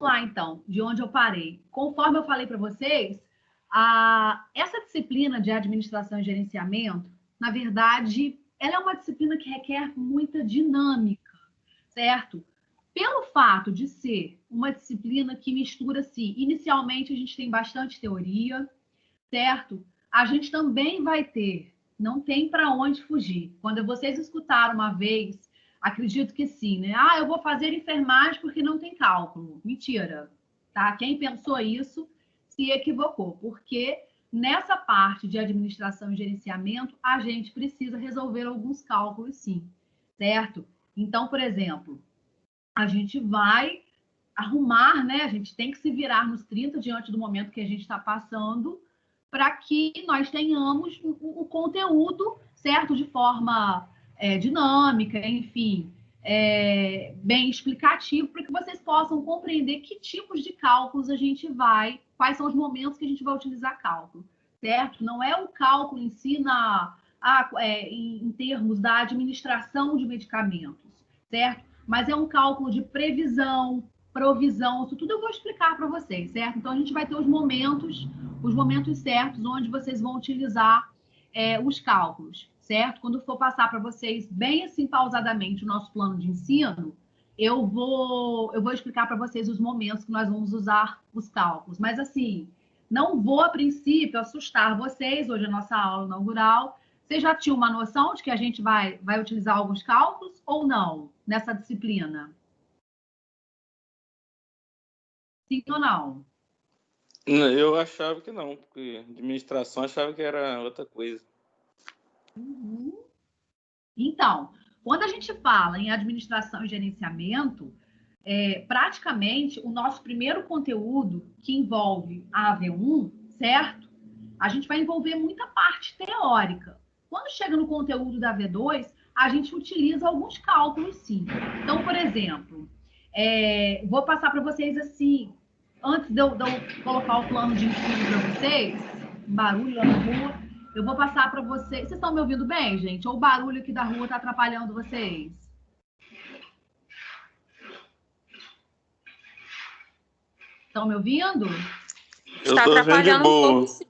lá, então, de onde eu parei. Conforme eu falei para vocês, essa disciplina de administração e gerenciamento, na verdade, ela é uma disciplina que requer muita dinâmica, certo? Pelo fato de ser uma disciplina que mistura, assim, inicialmente a gente tem bastante teoria, certo? A gente também vai ter, não tem para onde fugir. Quando vocês escutaram uma vez, acredito que sim, né? Ah, eu vou fazer enfermagem porque não tem cálculo. Mentira, tá? Quem pensou isso se equivocou, porque nessa parte de administração e gerenciamento, a gente precisa resolver alguns cálculos, sim, certo? Então, por exemplo, a gente vai arrumar, né? A gente tem que se virar nos 30 diante do momento que a gente está passando, para que nós tenhamos o conteúdo, certo? De forma dinâmica, enfim, bem explicativo, para que vocês possam compreender que tipos de cálculos a gente vai, quais são os momentos que a gente vai utilizar cálculo, certo? Não é o cálculo em si em termos da administração de medicamentos, certo? Mas é um cálculo de previsão, provisão, isso tudo eu vou explicar para vocês, certo? Então, a gente vai ter os momentos certos onde vocês vão utilizar os cálculos, certo? Quando for passar para vocês bem assim, pausadamente, o nosso plano de ensino, eu vou explicar para vocês os momentos que nós vamos usar os cálculos. Mas, assim, não vou, a princípio, assustar vocês. Hoje é a nossa aula inaugural. Vocês já tinham uma noção de que a gente vai utilizar alguns cálculos ou não nessa disciplina? Sim ou não? Eu achava que não, porque administração achava que era outra coisa. Uhum. Então, quando a gente fala em administração e gerenciamento, praticamente o nosso primeiro conteúdo, que envolve a AV1, certo? A gente vai envolver muita parte teórica. Quando chega no conteúdo da AV2, a gente utiliza alguns cálculos, sim. Então, por exemplo, vou passar para vocês assim, antes de eu colocar o plano de ensino para vocês, barulho lá na rua, eu vou passar para vocês. Vocês estão me ouvindo bem, gente? Ou o barulho aqui da rua está atrapalhando vocês? Estão me ouvindo? Está atrapalhando um pouco, sim.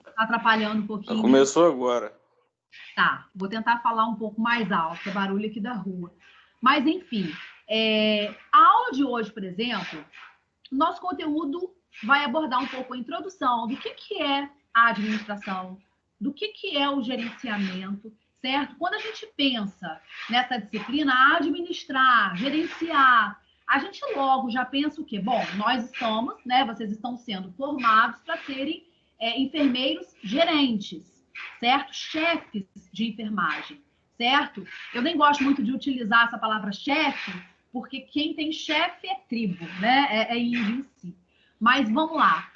Está atrapalhando um pouquinho. Começou agora. Tá, vou tentar falar um pouco mais alto, que é barulho aqui da rua. Mas, enfim, a aula de hoje, por exemplo, nosso conteúdo vai abordar um pouco a introdução do que é a administração, do que é o gerenciamento, certo? Quando a gente pensa nessa disciplina, administrar, gerenciar, a gente logo já pensa o quê? Bom, nós estamos, né? Vocês estão sendo formados para serem enfermeiros gerentes, certo? Chefes de enfermagem, certo? Eu nem gosto muito de utilizar essa palavra chefe, porque quem tem chefe é tribo, né? É índio em si. Mas vamos lá.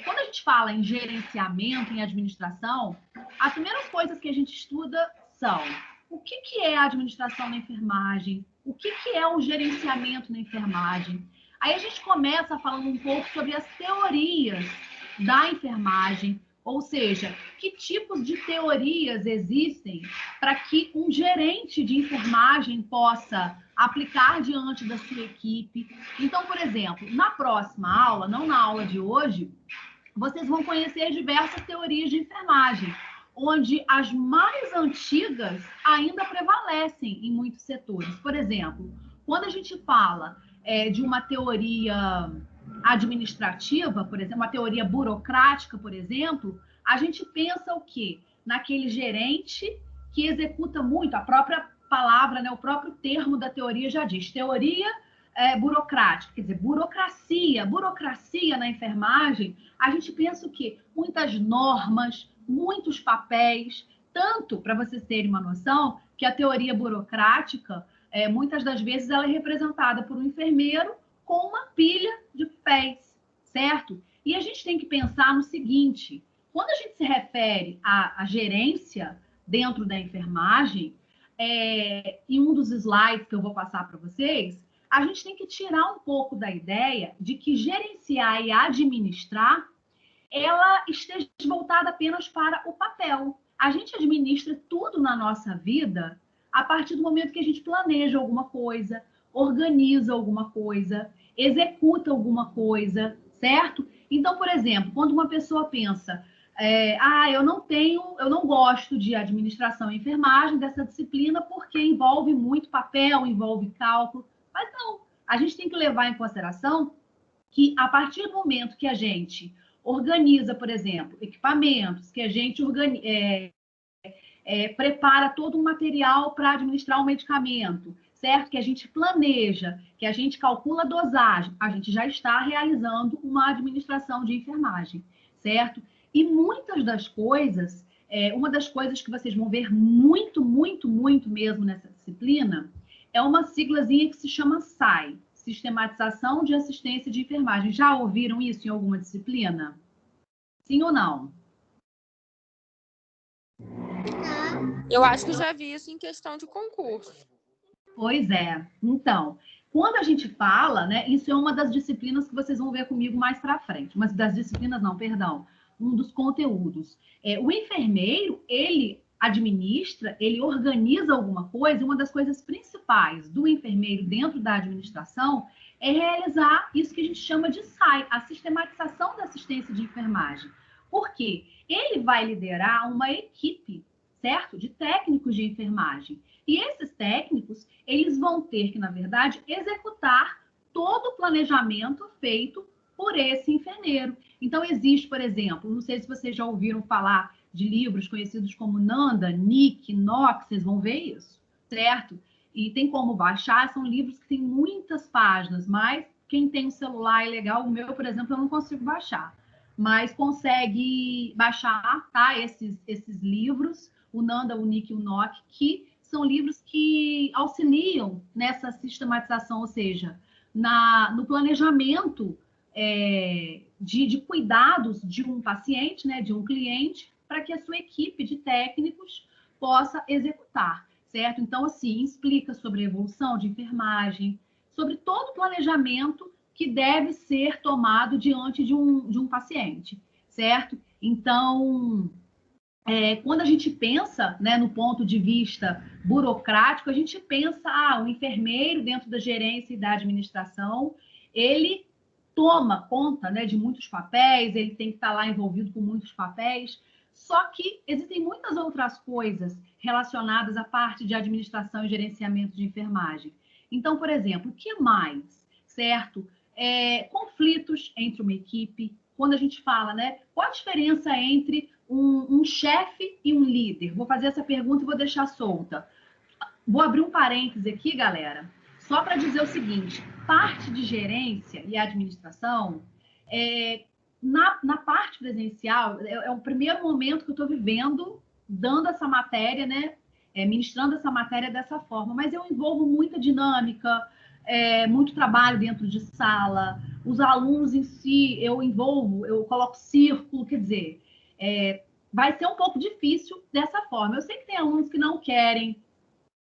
Quando a gente fala em gerenciamento, em administração, as primeiras coisas que a gente estuda são o que é a administração na enfermagem, o que é o gerenciamento na enfermagem. Aí a gente começa falando um pouco sobre as teorias da enfermagem, ou seja, que tipos de teorias existem para que um gerente de enfermagem possa aplicar diante da sua equipe. Então, por exemplo, na próxima aula, não na aula de hoje, vocês vão conhecer diversas teorias de enfermagem, onde as mais antigas ainda prevalecem em muitos setores. Por exemplo, quando a gente fala de uma teoria administrativa, por exemplo, uma teoria burocrática, por exemplo, a gente pensa o quê? Naquele gerente que executa muito, a própria palavra, né, o próprio termo da teoria já diz, teoria burocrática, quer dizer, burocracia na enfermagem, a gente pensa o quê? Muitas normas, muitos papéis, tanto, para vocês terem uma noção, que a teoria burocrática, muitas das vezes, ela é representada por um enfermeiro com uma pilha de papéis, certo? E a gente tem que pensar no seguinte, quando a gente se refere à gerência dentro da enfermagem, em um dos slides que eu vou passar para vocês, a gente tem que tirar um pouco da ideia de que gerenciar e administrar, ela esteja voltada apenas para o papel. A gente administra tudo na nossa vida a partir do momento que a gente planeja alguma coisa, organiza alguma coisa, executa alguma coisa, certo? Então, por exemplo, quando uma pessoa pensa, eu não gosto de administração e enfermagem dessa disciplina porque envolve muito papel, envolve cálculo, mas não, a gente tem que levar em consideração que a partir do momento que a gente organiza, por exemplo, equipamentos, que a gente prepara todo um material para administrar um medicamento, certo? Que a gente planeja, que a gente calcula a dosagem, a gente já está realizando uma administração de enfermagem, certo? E muitas das coisas, uma das coisas que vocês vão ver muito, muito, muito mesmo nessa disciplina, é uma siglazinha que se chama SAI, Sistematização de Assistência de Enfermagem. Já ouviram isso em alguma disciplina? Sim ou não? Eu acho que já vi isso em questão de concurso. Pois é. Então, quando a gente fala, né, isso é uma das disciplinas que vocês vão ver comigo mais para frente. Mas das disciplinas, não, perdão. Um dos conteúdos. O enfermeiro, ele administra, ele organiza alguma coisa, e uma das coisas principais do enfermeiro dentro da administração é realizar isso que a gente chama de SAI, a sistematização da assistência de enfermagem. Por quê? Ele vai liderar uma equipe, certo? De técnicos de enfermagem. E esses técnicos, eles vão ter que, na verdade, executar todo o planejamento feito por esse enfermeiro. Então, existe, por exemplo, não sei se vocês já ouviram falar de livros conhecidos como Nanda, Nick, Knox, vocês vão ver isso, certo? E tem como baixar, são livros que têm muitas páginas, mas quem tem um celular é legal, o meu, por exemplo, eu não consigo baixar, mas consegue baixar, tá? Esses livros, o Nanda, o Nick e o Knox, que são livros que auxiliam nessa sistematização, ou seja, no planejamento de cuidados de um paciente, né, de um cliente, para que a sua equipe de técnicos possa executar, certo? Então, assim, explica sobre a evolução de enfermagem, sobre todo o planejamento que deve ser tomado diante de um paciente, certo? Então, quando a gente pensa, né, no ponto de vista burocrático, a gente pensa, o enfermeiro dentro da gerência e da administração, ele toma conta, né, de muitos papéis, ele tem que estar lá envolvido com muitos papéis, só que existem muitas outras coisas relacionadas à parte de administração e gerenciamento de enfermagem. Então, por exemplo, o que mais, certo? Conflitos entre uma equipe. Quando a gente fala, né, qual a diferença entre um chefe e um líder? Vou fazer essa pergunta e vou deixar solta. Vou abrir um parêntese aqui, galera, só para dizer o seguinte: parte de gerência e administração, na parte presencial, é o primeiro momento que eu estou vivendo, dando essa matéria, né, ministrando essa matéria dessa forma, mas eu envolvo muita dinâmica, muito trabalho dentro de sala, os alunos em si, eu coloco círculo, quer dizer, vai ser um pouco difícil dessa forma. Eu sei que tem alunos que não querem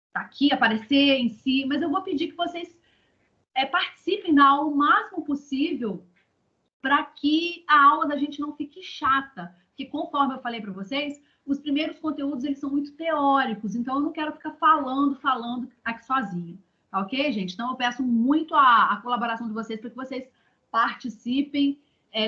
estar aqui, aparecer em si, mas eu vou pedir que vocês participem da aula o máximo possível para que a aula da gente não fique chata, porque conforme eu falei para vocês, os primeiros conteúdos eles são muito teóricos, então eu não quero ficar falando aqui sozinha, tá ok, gente? Então eu peço muito a colaboração de vocês para que vocês participem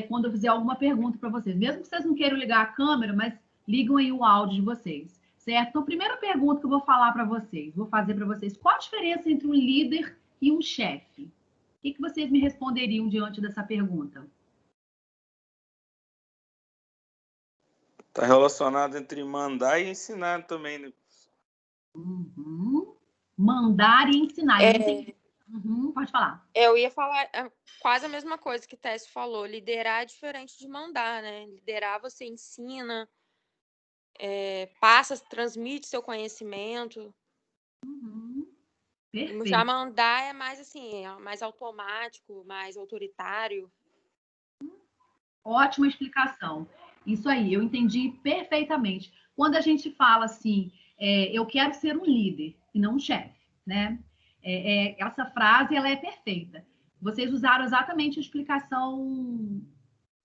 quando eu fizer alguma pergunta para vocês, mesmo que vocês não queiram ligar a câmera, mas ligam aí o áudio de vocês, certo? Então, primeira pergunta que eu vou falar para vocês, vou fazer para vocês: qual a diferença entre um líder e um chefe? O que vocês me responderiam diante dessa pergunta? Está relacionado entre mandar e ensinar também, né? Uhum. Mandar e ensinar. Pode falar. Eu ia falar quase a mesma coisa que Tess falou. Liderar é diferente de mandar, né? Liderar, você ensina, passa, transmite seu conhecimento. Perfeito. Já mandar é mais assim, mais automático, mais autoritário. Ótima explicação. Isso aí, eu entendi perfeitamente. Quando a gente fala assim, eu quero ser um líder e não um chefe, né? Essa frase, ela é perfeita. Vocês usaram exatamente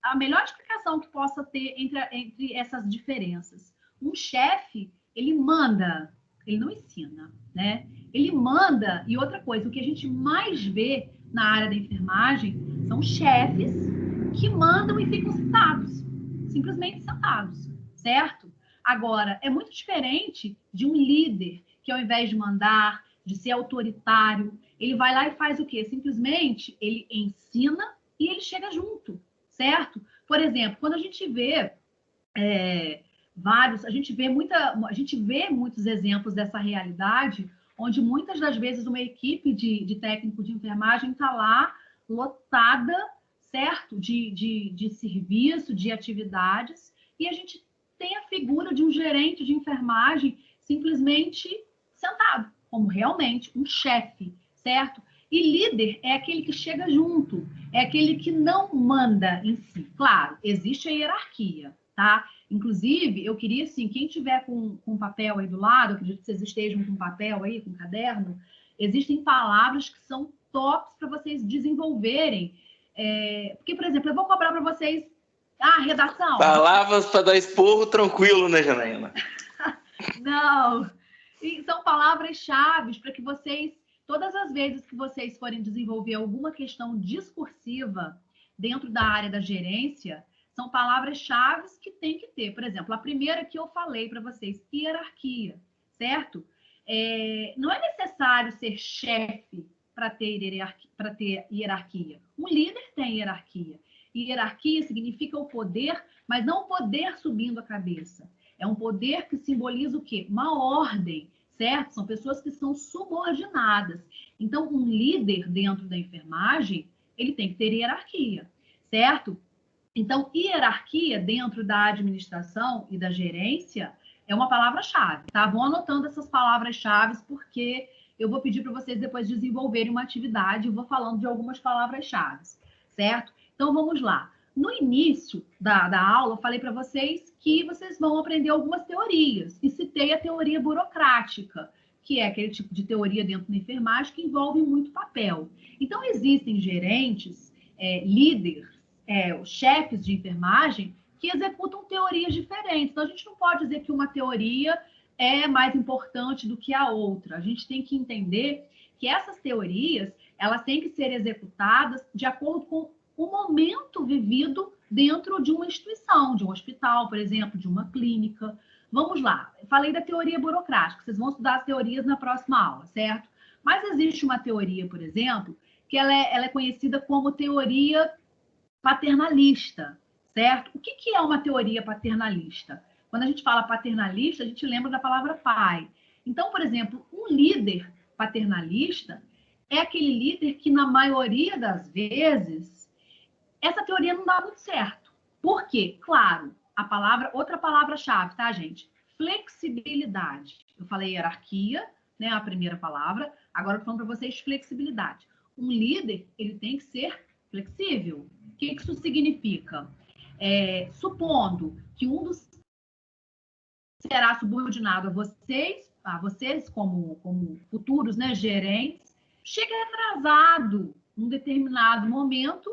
a melhor explicação que possa ter entre essas diferenças. Um chefe, ele manda, ele não ensina, né? Ele manda, e outra coisa, o que a gente mais vê na área da enfermagem são chefes que mandam e ficam sentados, simplesmente sentados, certo? Agora, é muito diferente de um líder que, ao invés de mandar, de ser autoritário, ele vai lá e faz o quê? Simplesmente ele ensina e ele chega junto, certo? Por exemplo, quando a gente vê a gente vê muitos exemplos dessa realidade, onde muitas das vezes uma equipe de técnico de enfermagem está lá lotada, certo? De serviço, de atividades, e a gente tem a figura de um gerente de enfermagem simplesmente sentado, como realmente um chefe, certo? E líder é aquele que chega junto, é aquele que não manda em si. Claro, existe a hierarquia, tá? Inclusive, eu queria, assim, quem tiver com papel aí do lado, eu acredito que vocês estejam com papel aí, com caderno, existem palavras que são tops para vocês desenvolverem. Porque, por exemplo, eu vou cobrar para vocês redação. Palavras para dar esporro tranquilo, né, Janaína? Não. E são palavras-chave para que vocês, todas as vezes que vocês forem desenvolver alguma questão discursiva dentro da área da gerência, são palavras-chave que tem que ter. Por exemplo, a primeira que eu falei para vocês, hierarquia, certo? Não é necessário ser chefe para ter hierarquia. Um líder tem hierarquia. E hierarquia significa o poder, mas não o poder subindo a cabeça. É um poder que simboliza o quê? Uma ordem, certo? São pessoas que são subordinadas. Então, um líder dentro da enfermagem, ele tem que ter hierarquia, certo? Então, hierarquia dentro da administração e da gerência é uma palavra-chave, tá? Vão anotando essas palavras-chave, porque eu vou pedir para vocês depois desenvolverem uma atividade e vou falando de algumas palavras-chave, certo? Então, vamos lá. No início da aula, eu falei para vocês que vocês vão aprender algumas teorias. E citei a teoria burocrática, que é aquele tipo de teoria dentro da enfermagem que envolve muito papel. Então, existem gerentes, líderes, os chefes de enfermagem, que executam teorias diferentes. Então, a gente não pode dizer que uma teoria é mais importante do que a outra. A gente tem que entender que essas teorias, elas têm que ser executadas de acordo com o momento vivido dentro de uma instituição, de um hospital, por exemplo, de uma clínica. Vamos lá, eu falei da teoria burocrática, vocês vão estudar as teorias na próxima aula, certo? Mas existe uma teoria, por exemplo, que ela é conhecida como teoria paternalista, certo? O que é uma teoria paternalista? Quando a gente fala paternalista, a gente lembra da palavra pai. Então, por exemplo, um líder paternalista é aquele líder que, na maioria das vezes, essa teoria não dá muito certo. Por quê? Claro, outra palavra-chave, tá, gente? Flexibilidade. Eu falei hierarquia, né, a primeira palavra. Agora eu tô falando para vocês flexibilidade. Um líder, ele tem que ser flexível. O que isso significa? Supondo que um dos será subordinado a vocês como futuros, né, gerentes, chega atrasado num determinado momento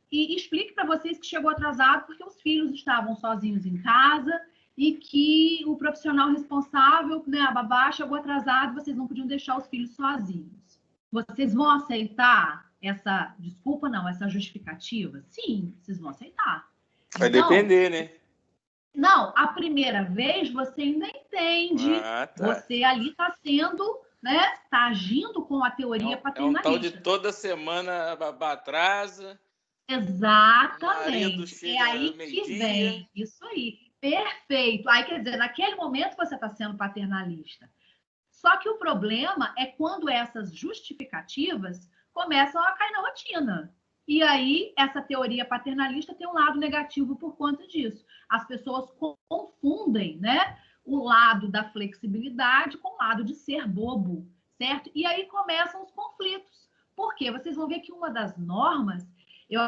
e explique para vocês que chegou atrasado porque os filhos estavam sozinhos em casa e que o profissional responsável, né, a babá, chegou atrasado e vocês não podiam deixar os filhos sozinhos. Vocês vão aceitar essa desculpa, não, essa justificativa? Sim, vocês vão aceitar. Vai depender, né? Não, a primeira vez você ainda entende. Tá. Você ali está sendo, né? Está agindo com a teoria paternalista. É um tal de toda semana a babá atrasa. Exatamente. É aí que vem. Isso aí. Perfeito. Aí, quer dizer, naquele momento você está sendo paternalista. Só que o problema é quando essas justificativas começam a cair na rotina. E aí, essa teoria paternalista tem um lado negativo por conta disso. As pessoas confundem, né, o lado da flexibilidade com o lado de ser bobo, certo? E aí começam os conflitos. Por quê? Vocês vão ver que uma das normas, eu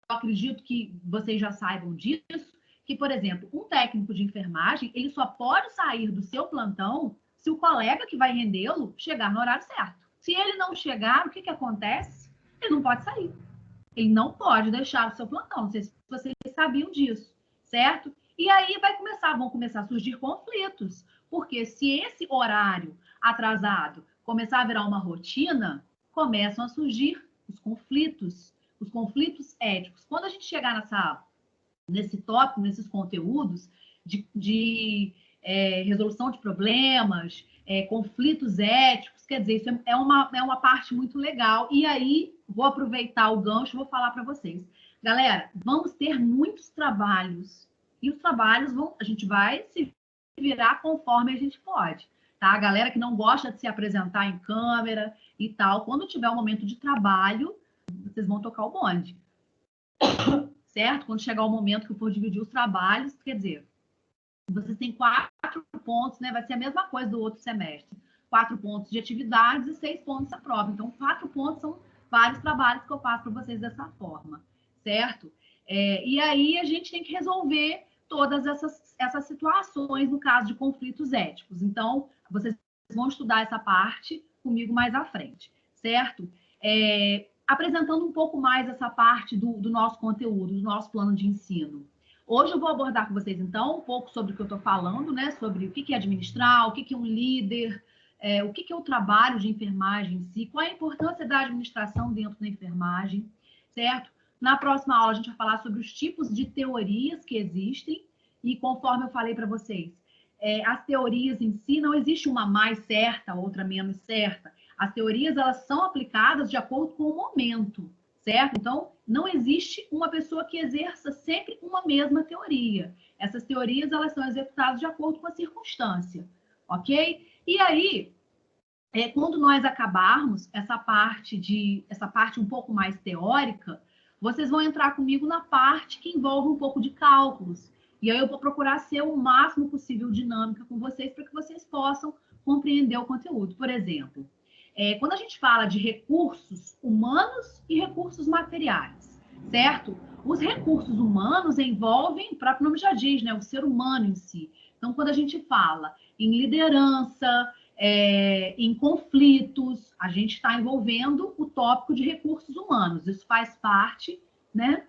acredito que vocês já saibam disso, que, por exemplo, um técnico de enfermagem, ele só pode sair do seu plantão se o colega que vai rendê-lo chegar no horário certo. Se ele não chegar, o que acontece? Ele não pode sair. Ele não pode deixar o seu plantão. Não sei se vocês sabiam disso, certo? E aí vão começar a surgir conflitos. Porque se esse horário atrasado começar a virar uma rotina, começam a surgir os conflitos éticos. Quando a gente chegar nesse tópico, nesses conteúdos de resolução de problemas, conflitos éticos, quer dizer, isso é uma parte muito legal. E aí, vou aproveitar o gancho e vou falar para vocês. Galera, vamos ter muitos trabalhos. E os trabalhos a gente vai se virar conforme a gente pode. Tá? A galera que não gosta de se apresentar em câmera e tal, quando tiver um momento de trabalho, vocês vão tocar o bonde. Certo? Quando chegar o momento que eu for dividir os trabalhos, quer dizer, vocês têm 4 pontos, né? Vai ser a mesma coisa do outro semestre. 4 pontos de atividades e 6 pontos da prova. Então, 4 pontos são vários trabalhos que eu faço para vocês dessa forma, certo? E aí a gente tem que resolver todas essas situações no caso de conflitos éticos. Então, vocês vão estudar essa parte comigo mais à frente, certo? Apresentando um pouco mais essa parte do nosso conteúdo, do nosso plano de ensino. Hoje eu vou abordar com vocês, então, um pouco sobre o que eu estou falando, né? Sobre o que é administrar, o que é um líder, o que é o trabalho de enfermagem em si, qual é a importância da administração dentro da enfermagem, certo? Na próxima aula a gente vai falar sobre os tipos de teorias que existem e conforme eu falei para vocês, as teorias em si, não existe uma mais certa, outra menos certa. As teorias, elas são aplicadas de acordo com o momento, certo? Então, não existe uma pessoa que exerça sempre uma mesma teoria. Essas teorias, elas são executadas de acordo com a circunstância, ok? E aí, quando nós acabarmos essa parte um pouco mais teórica, vocês vão entrar comigo na parte que envolve um pouco de cálculos. E aí eu vou procurar ser o máximo possível dinâmica com vocês para que vocês possam compreender o conteúdo. Por exemplo, quando a gente fala de recursos humanos e recursos materiais, certo? Os recursos humanos envolvem, o próprio nome já diz, né? O ser humano em si. Então, quando a gente fala em liderança, em conflitos, a gente está envolvendo o tópico de recursos humanos. Isso faz parte, né?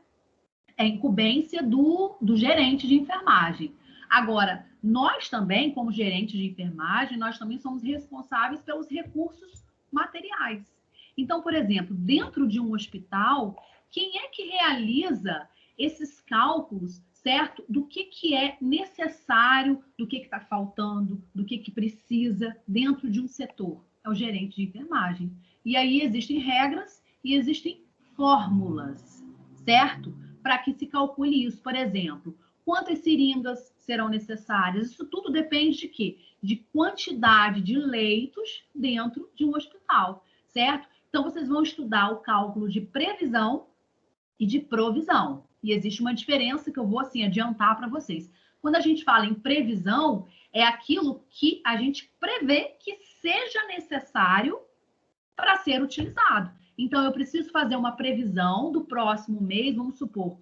É incumbência do gerente de enfermagem. Agora, nós também, como gerente de enfermagem, nós também somos responsáveis pelos recursos materiais. Então, por exemplo, dentro de um hospital, quem é que realiza esses cálculos, certo? Do que é necessário, do que está faltando, do que precisa dentro de um setor? É o gerente de enfermagem. E aí existem regras e existem fórmulas, certo? Para que se calcule isso. Por exemplo, quantas seringas serão necessárias? Isso tudo depende de quê? De quantidade de leitos dentro de um hospital, certo? Então, vocês vão estudar o cálculo de previsão e de provisão. E existe uma diferença que eu vou, assim, adiantar para vocês. Quando a gente fala em previsão, é aquilo que a gente prevê que seja necessário para ser utilizado. Então, eu preciso fazer uma previsão do próximo mês, vamos supor,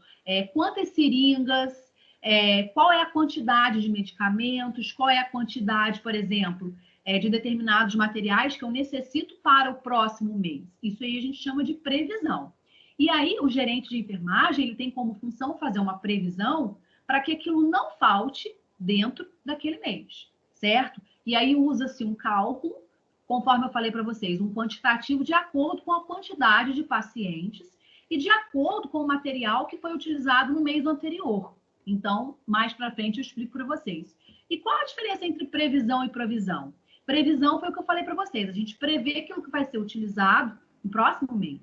quantas seringas, qual é a quantidade de medicamentos, qual é a quantidade, por exemplo, de determinados materiais que eu necessito para o próximo mês. Isso aí a gente chama de previsão. E aí, o gerente de enfermagem, ele tem como função fazer uma previsão para que aquilo não falte dentro daquele mês, certo? E aí usa-se um cálculo, conforme eu falei para vocês, um quantitativo de acordo com a quantidade de pacientes e de acordo com o material que foi utilizado no mês anterior. Então, mais para frente eu explico para vocês. E qual a diferença entre previsão e provisão? Previsão foi o que eu falei para vocês. A gente prevê aquilo que vai ser utilizado no próximo mês.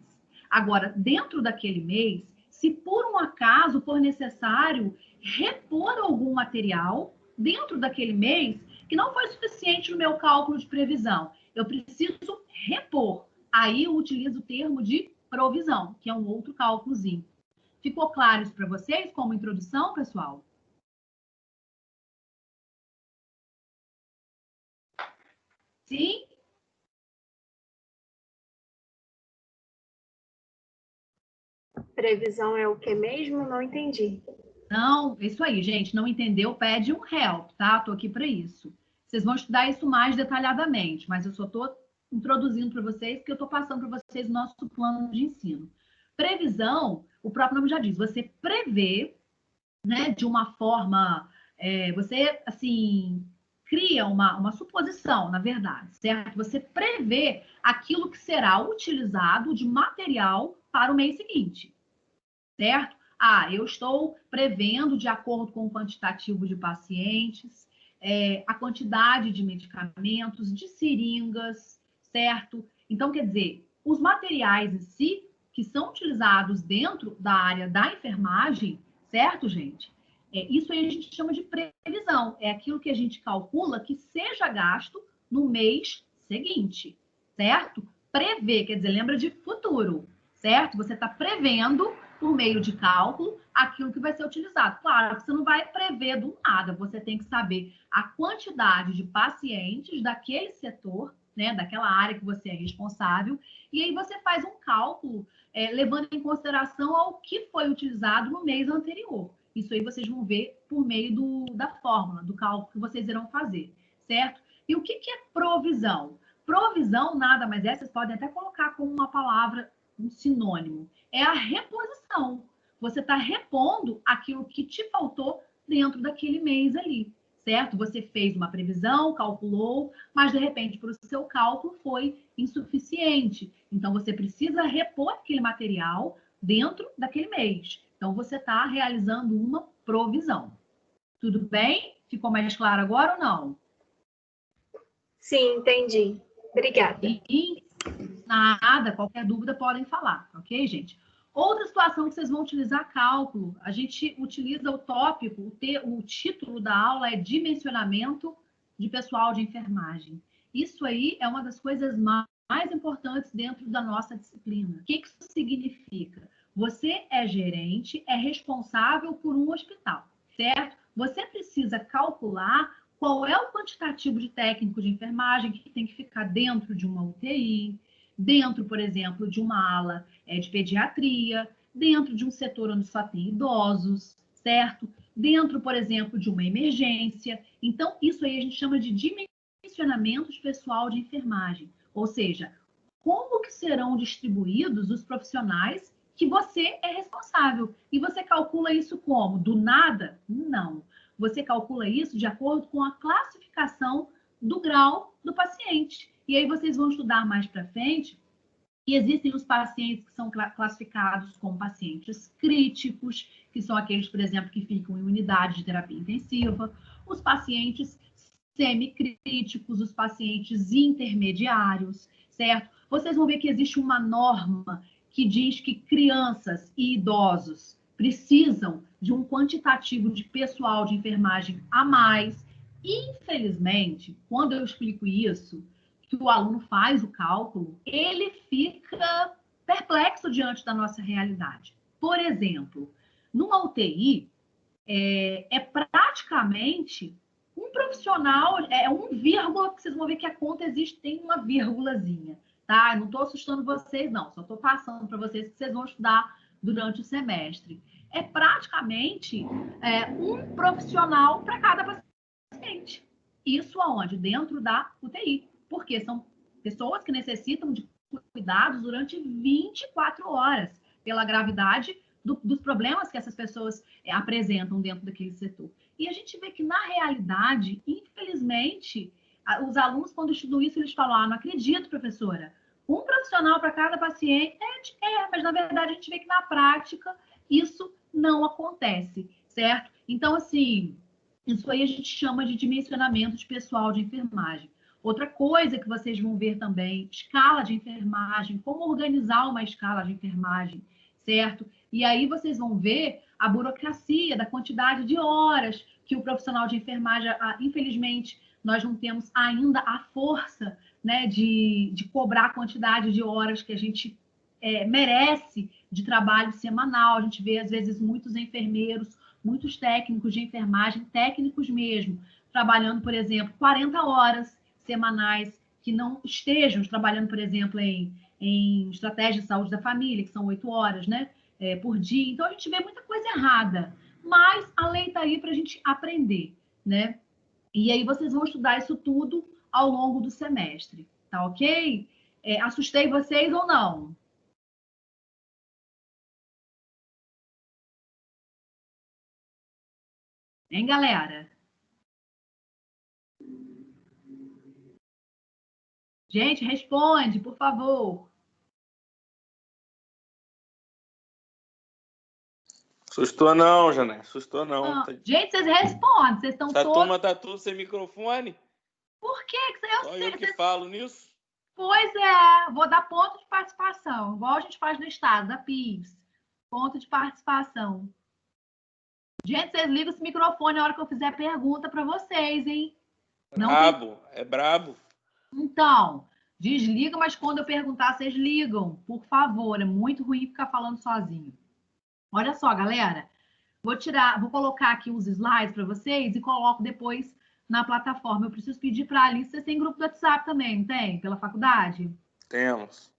Agora, dentro daquele mês, se por um acaso for necessário repor algum material dentro daquele mês que não foi suficiente no meu cálculo de previsão, eu preciso repor. Aí eu utilizo o termo de provisão, que é um outro cálculozinho. Ficou claro isso para vocês como introdução, pessoal? Sim? Previsão é o que mesmo? Não entendi. Não, isso aí, gente. Não entendeu? Pede um help, tá? Tô aqui para isso. Vocês vão estudar isso mais detalhadamente, mas eu só estou introduzindo para vocês, porque eu estou passando para vocês o nosso plano de ensino. Previsão, o próprio nome já diz, você prevê, né, de uma forma, você, assim, cria uma suposição, na verdade, certo? Você prevê aquilo que será utilizado de material para o mês seguinte, certo? Eu estou prevendo, de acordo com o quantitativo de pacientes, a quantidade de medicamentos, de seringas, certo? Então, quer dizer, os materiais em si, que são utilizados dentro da área da enfermagem, certo, gente? Isso aí a gente chama de previsão. É aquilo que a gente calcula que seja gasto no mês seguinte, certo? Prever, quer dizer, lembra de futuro, certo? Você está prevendo, por meio de cálculo, aquilo que vai ser utilizado. Claro, você não vai prever do nada, você tem que saber a quantidade de pacientes daquele setor, né, daquela área que você é responsável, e aí você faz um cálculo levando em consideração ao que foi utilizado no mês anterior. Isso aí vocês vão ver por meio da fórmula, do cálculo que vocês irão fazer, certo? E o que é provisão? Provisão nada mais é, vocês podem até colocar como uma palavra, um sinônimo, é a reposição. Você está repondo aquilo que te faltou dentro daquele mês ali, certo? Você fez uma previsão, calculou, mas de repente para o seu cálculo foi insuficiente. Então você precisa repor aquele material dentro daquele mês. Então você está realizando uma provisão. Tudo bem? Ficou mais claro agora ou não? Sim, entendi. Obrigada. E nada, qualquer dúvida podem falar, ok, gente? Outra situação que vocês vão utilizar cálculo, a gente utiliza o tópico, o título da aula é dimensionamento de pessoal de enfermagem. Isso aí é uma das coisas mais importantes dentro da nossa disciplina. O que isso significa? Você é gerente, é responsável por um hospital, certo? Você precisa calcular qual é o quantitativo de técnico de enfermagem que tem que ficar dentro de uma UTI, dentro, por exemplo, de uma ala de pediatria, dentro de um setor onde só tem idosos, certo? Dentro, por exemplo, de uma emergência. Então, isso aí a gente chama de dimensionamento de pessoal de enfermagem. Ou seja, como que serão distribuídos os profissionais que você é responsável. E você calcula isso como? Do nada? Não. Você calcula isso de acordo com a classificação do grau do paciente. E aí vocês vão estudar mais para frente e existem os pacientes que são classificados como pacientes críticos, que são aqueles, por exemplo, que ficam em unidade de terapia intensiva, os pacientes semicríticos, os pacientes intermediários, certo? Vocês vão ver que existe uma norma que diz que crianças e idosos precisam de um quantitativo de pessoal de enfermagem a mais. Infelizmente, quando eu explico isso, que o aluno faz o cálculo, ele fica perplexo diante da nossa realidade. Por exemplo, numa UTI, praticamente um profissional, que vocês vão ver que a conta existe, tem uma vírgulazinha, tá? Eu não estou assustando vocês, não, só estou passando para vocês que vocês vão estudar durante o semestre. É praticamente um profissional para cada paciente. Isso aonde? Dentro da UTI. Porque são pessoas que necessitam de cuidados durante 24 horas, pela gravidade dos problemas que essas pessoas apresentam dentro daquele setor. E a gente vê que, na realidade, infelizmente, os alunos, quando estudam isso, eles falam, não acredito, professora, um profissional para cada paciente, mas na verdade a gente vê que na prática isso não acontece, certo? Então, assim, isso aí a gente chama de dimensionamento de pessoal de enfermagem. Outra coisa que vocês vão ver também, escala de enfermagem, como organizar uma escala de enfermagem, certo? E aí vocês vão ver a burocracia da quantidade de horas que o profissional de enfermagem, infelizmente, nós não temos ainda a força, né, de cobrar a quantidade de horas que a gente merece de trabalho semanal. A gente vê, às vezes, muitos enfermeiros, muitos técnicos de enfermagem, técnicos mesmo, trabalhando, por exemplo, 40 horas semanais, que não estejam trabalhando, por exemplo, em estratégia de saúde da família, que são 8 horas, né, por dia. Então, a gente vê muita coisa errada, mas a lei está aí para a gente aprender, né? E aí vocês vão estudar isso tudo ao longo do semestre, tá ok? Assustei vocês ou não? Hein, galera? Gente, responde, por favor. Assustou não, Jané. Assustou não. Gente, vocês respondem. Vocês estão Essa todos... turma tá tudo sem microfone? Por quê? Só eu que falo nisso? Pois é. Vou dar ponto de participação. Igual a gente faz no estado, da PIBS. Ponto de participação. Gente, vocês ligam esse microfone na hora que eu fizer pergunta para vocês, hein? Brabo. É brabo. Então, desliga, mas quando eu perguntar, vocês ligam. Por favor. É muito ruim ficar falando sozinho. Olha só, galera. Vou colocar aqui uns slides para vocês e coloco depois na plataforma. Eu preciso pedir para a Alice. Vocês têm grupo do WhatsApp também, não tem? Pela faculdade? Temos.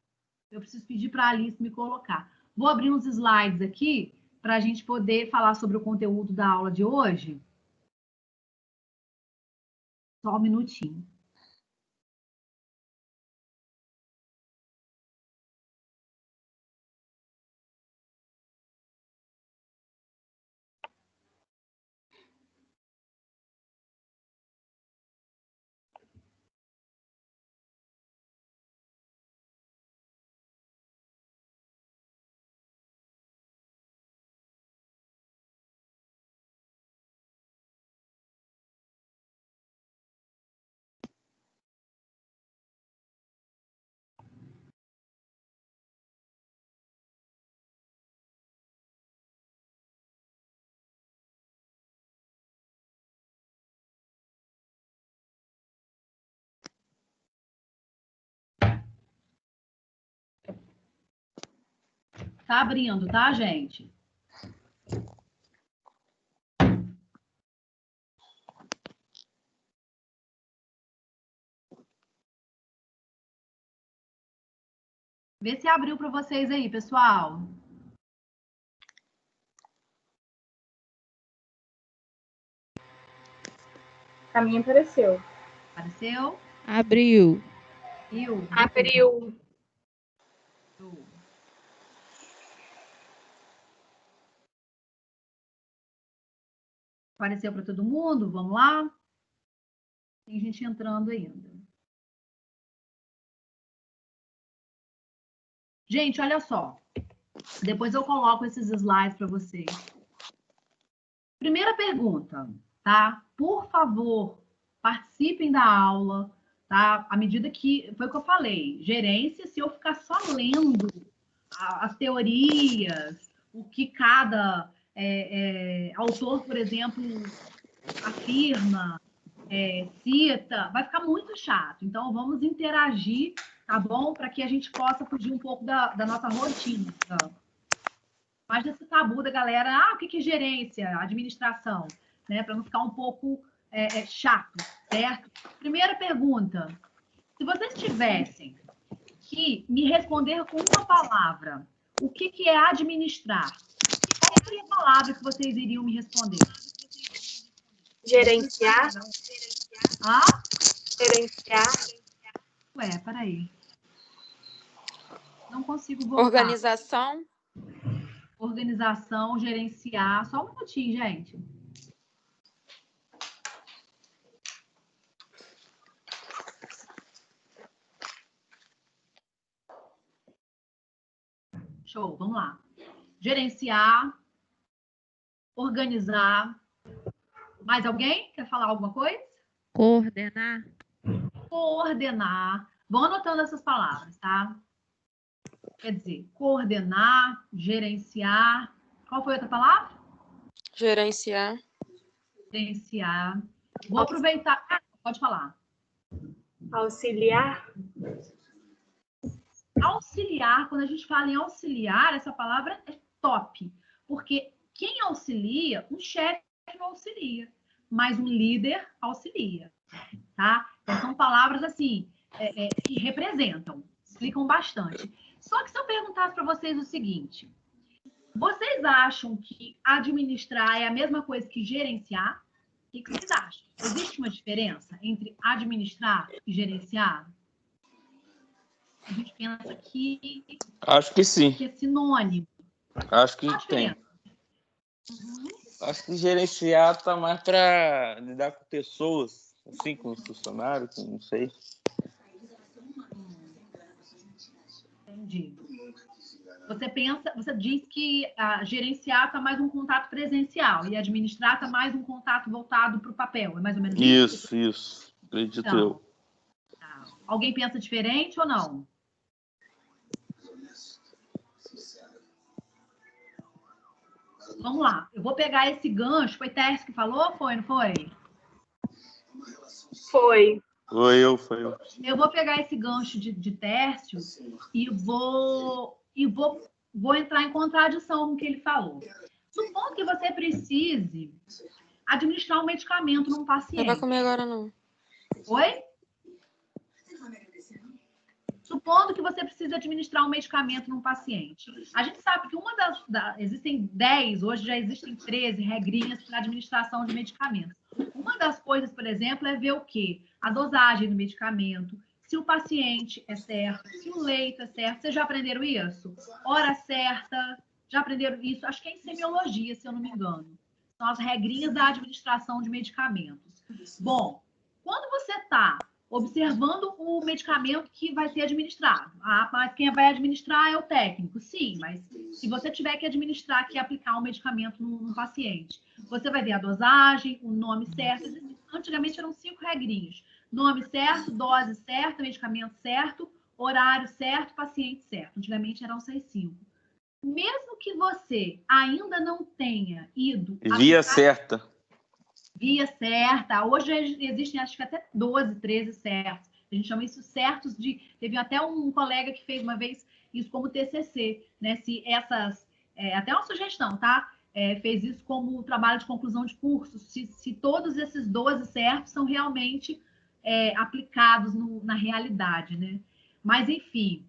Eu preciso pedir para a Alice me colocar. Vou abrir uns slides aqui para a gente poder falar sobre o conteúdo da aula de hoje. Só um minutinho. Tá abrindo, tá, gente? Vê se abriu para vocês aí, pessoal. A minha apareceu. Apareceu? Abriu. Abriu. Apareceu para todo mundo? Vamos lá? Tem gente entrando ainda. Gente, olha só. Depois eu coloco esses slides para vocês. Primeira pergunta, tá? Por favor, participem da aula, tá? À medida que... Foi o que eu falei. Gerência, se eu ficar só lendo as teorias, o que cada autor, por exemplo, afirma, cita, vai ficar muito chato. Então, vamos interagir, tá bom? Para que a gente possa fugir um pouco da nossa rotina. Tá? Mais desse tabu da galera, o que é gerência, administração, né? Para não ficar um pouco chato, certo? Primeira pergunta. Se vocês tivessem que me responder com uma palavra, o que é administrar? Qual seria a palavra que vocês iriam me responder? Gerenciar. Gerenciar. Ué, peraí. Não consigo voltar. Organização. Organização, gerenciar. Só um minutinho, gente. Show, vamos lá. Gerenciar, organizar. Mais alguém quer falar alguma coisa? Coordenar. Coordenar. Vão anotando essas palavras, tá? Quer dizer, coordenar, gerenciar. Qual foi a outra palavra? Gerenciar. Gerenciar. Vou aproveitar. Pode falar. Auxiliar. Auxiliar, quando a gente fala em auxiliar, essa palavra é top. Porque quem auxilia, um chefe não auxilia, mas um líder auxilia. Tá? Então, são palavras assim, que representam, explicam bastante. Só que se eu perguntasse para vocês o seguinte, vocês acham que administrar é a mesma coisa que gerenciar? O que vocês acham? Existe uma diferença entre administrar e gerenciar? A gente pensa que... Acho que sim. Que é sinônimo. Acho que tem. Acho que gerenciar tá mais para lidar com pessoas, assim, com funcionários, não sei. Você diz que gerenciar está mais um contato presencial e administrar está mais um contato voltado para o papel. É mais ou menos isso? Isso. Acredito Então, eu. tá. Alguém pensa diferente ou não? Vamos lá. Eu vou pegar esse gancho. Foi Tércio que falou? Foi, não foi? Foi. Foi eu. Eu vou pegar esse gancho de Tércio e vou entrar em contradição com o que ele falou. Supondo que você precise administrar um medicamento num Não vai paciente. comer agora, não. Oi? Supondo que você precisa administrar um medicamento num paciente. A gente sabe que existem 10, hoje já existem 13 regrinhas para administração de medicamentos. Uma das coisas, por exemplo, é ver o quê? A dosagem do medicamento, se o paciente é certo, se o leito é certo. Vocês já aprenderam isso? Hora certa, já aprenderam isso? Acho que é em semiologia, se eu não me engano. São as regrinhas da administração de medicamentos. Bom, quando você está observando o medicamento que vai ser administrado. Mas quem vai administrar é o técnico. Sim, mas se você tiver que administrar, que aplicar um medicamento num paciente, você vai ver a dosagem, o nome certo. Antigamente eram 5 regrinhas. Nome certo, dose certa, medicamento certo, horário certo, paciente certo. Antigamente eram 5. Mesmo que você ainda não tenha ido... Via certa. Via certa. Hoje existem, acho que até 12, 13 certos. A gente chama isso certos de... Teve até um colega que fez uma vez isso como TCC, né? Se essas... até uma sugestão, tá? Fez isso como trabalho de conclusão de curso. Se todos esses 12 certos são realmente aplicados na realidade, né? Mas, enfim,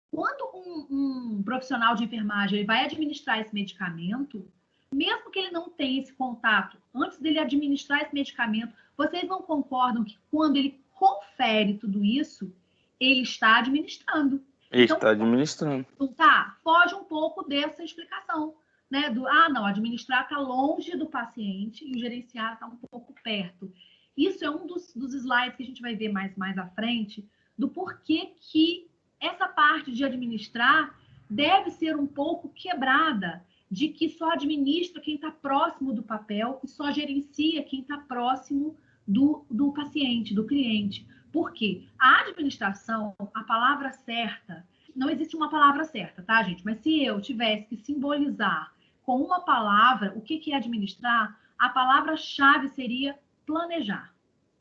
quando um profissional de enfermagem ele vai administrar esse medicamento, mesmo que ele não tenha esse contato, antes dele administrar esse medicamento, vocês não concordam que quando ele confere tudo isso, ele está administrando? Ele está administrando. Tá, foge um pouco dessa explicação, né? Não, administrar está longe do paciente e o gerenciar está um pouco perto. Isso é um dos slides que a gente vai ver mais à frente, do porquê que essa parte de administrar deve ser um pouco quebrada, de que só administra quem está próximo do papel e só gerencia quem está próximo do paciente, do cliente. Por quê? A administração, a palavra certa, não existe uma palavra certa, tá, gente? Mas se eu tivesse que simbolizar com uma palavra o que é administrar, a palavra-chave seria planejar,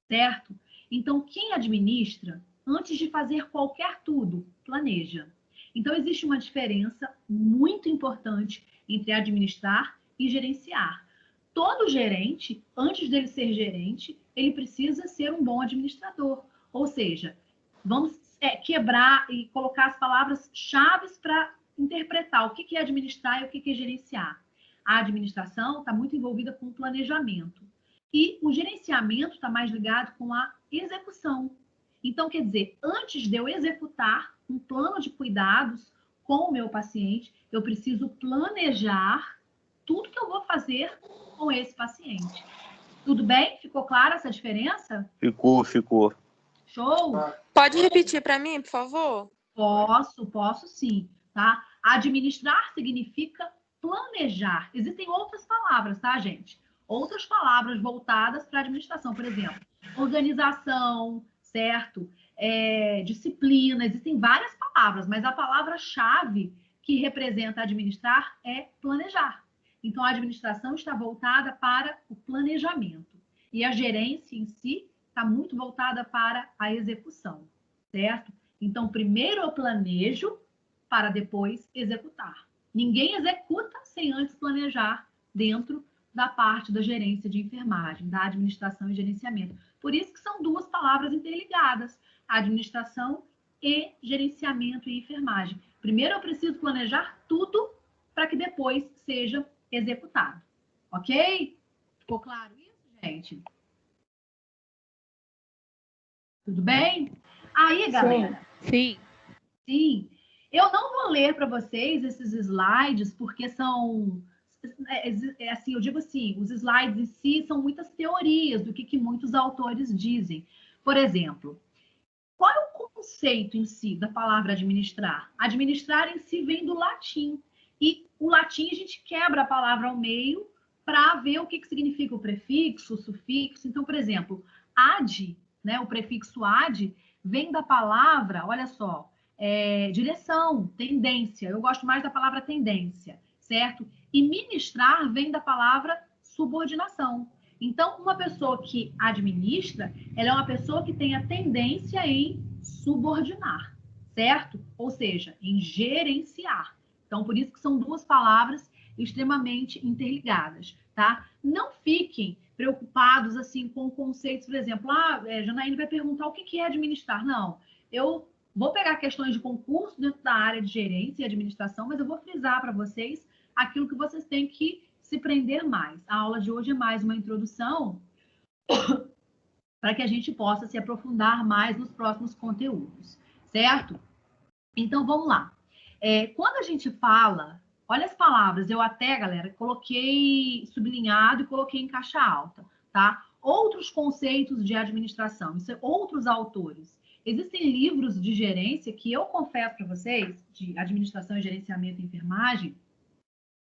certo? Então, quem administra, antes de fazer qualquer tudo, planeja. Então, existe uma diferença muito importante entre administrar e gerenciar. Todo gerente, antes dele ser gerente, ele precisa ser um bom administrador. Ou seja, vamos quebrar e colocar as palavras-chave para interpretar o que é administrar e o que é gerenciar. A administração está muito envolvida com o planejamento. E o gerenciamento está mais ligado com a execução. Então, quer dizer, antes de eu executar um plano de cuidados com o meu paciente, eu preciso planejar tudo que eu vou fazer com esse paciente. Tudo bem? Ficou clara essa diferença? Ficou. Show? Pode repetir para mim, por favor? Posso sim, tá? Administrar significa planejar. Existem outras palavras, tá, gente? Outras palavras voltadas para a administração, por exemplo, organização, certo? Disciplina, existem várias palavras, mas a palavra-chave que representa administrar é planejar. Então, a administração está voltada para o planejamento. E a gerência em si está muito voltada para a execução, certo? Então, primeiro eu planejo para depois executar. Ninguém executa sem antes planejar dentro da parte da gerência de enfermagem, da administração e gerenciamento. Por isso que são duas palavras interligadas, administração e gerenciamento e enfermagem. Primeiro eu preciso planejar tudo para que depois seja executado. Ok? Ficou claro isso, gente? Tudo bem? Aí, galera. Sim. Sim. Eu não vou ler para vocês esses slides, porque são... assim, eu digo assim, os slides em si são muitas teorias do que muitos autores dizem. Por exemplo, qual é o conceito em si da palavra administrar? Administrar em si vem do latim. E o latim a gente quebra a palavra ao meio para ver o que significa o prefixo, o sufixo. Então, por exemplo, ad, né, o prefixo ad, vem da palavra, olha só, direção, tendência. Eu gosto mais da palavra tendência, certo? E ministrar vem da palavra subordinação. Então, uma pessoa que administra, ela é uma pessoa que tem a tendência em subordinar, certo? Ou seja, em gerenciar. Então, por isso que são duas palavras extremamente interligadas, tá? Não fiquem preocupados, assim, com conceitos, por exemplo, Janaína vai perguntar o que é administrar. Não, eu vou pegar questões de concurso dentro da área de gerência e administração, mas eu vou frisar para vocês aquilo que vocês têm que se prender mais. A aula de hoje é mais uma introdução para que a gente possa se aprofundar mais nos próximos conteúdos, certo? Então, vamos lá. Quando a gente fala, olha as palavras, eu até, galera, coloquei sublinhado e coloquei em caixa alta, tá? Outros conceitos de administração, isso é outros autores. Existem livros de gerência que eu confesso para vocês, de administração e gerenciamento e enfermagem,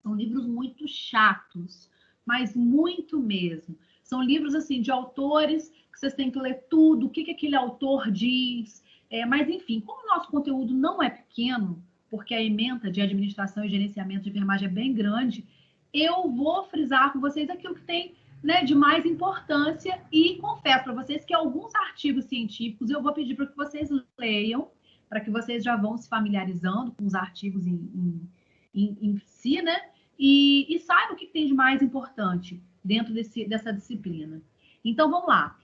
são livros muito chatos, mas muito mesmo. São livros, assim, de autores que vocês têm que ler tudo, o que aquele autor diz. Mas, enfim, como o nosso conteúdo não é pequeno, porque a ementa de administração e gerenciamento de enfermagem é bem grande, eu vou frisar com vocês aquilo que tem, né, de mais importância e confesso para vocês que alguns artigos científicos eu vou pedir para que vocês leiam, para que vocês já vão se familiarizando com os artigos em si, né? E saibam o que tem de mais importante dentro dessa disciplina. Então, vamos lá.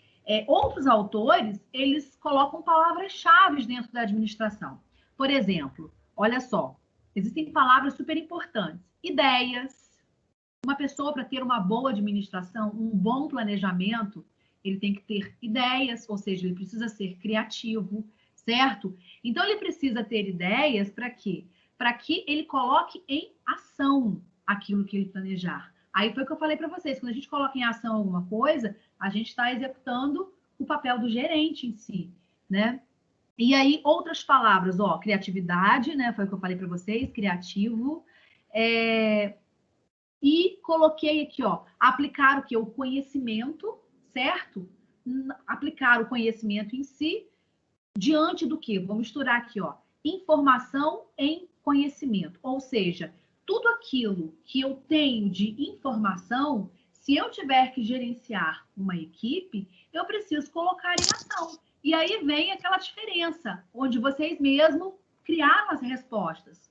Outros autores, eles colocam palavras-chave dentro da administração. Por exemplo, olha só, existem palavras super importantes. Ideias. Uma pessoa, para ter uma boa administração, um bom planejamento, ele tem que ter ideias, ou seja, ele precisa ser criativo, certo? Então, ele precisa ter ideias para quê? Para que ele coloque em ação aquilo que ele planejar. Aí foi o que eu falei para vocês, quando a gente coloca em ação alguma coisa, a gente está executando o papel do gerente em si, né? E aí, outras palavras, criatividade, né? Foi o que eu falei para vocês, criativo. E coloquei aqui, aplicar o quê? O conhecimento, certo? Aplicar o conhecimento em si, diante do quê? Vou misturar aqui, informação em conhecimento. Ou seja, tudo aquilo que eu tenho de informação, se eu tiver que gerenciar uma equipe, eu preciso colocar em ação. E aí vem aquela diferença, onde vocês mesmos criaram as respostas.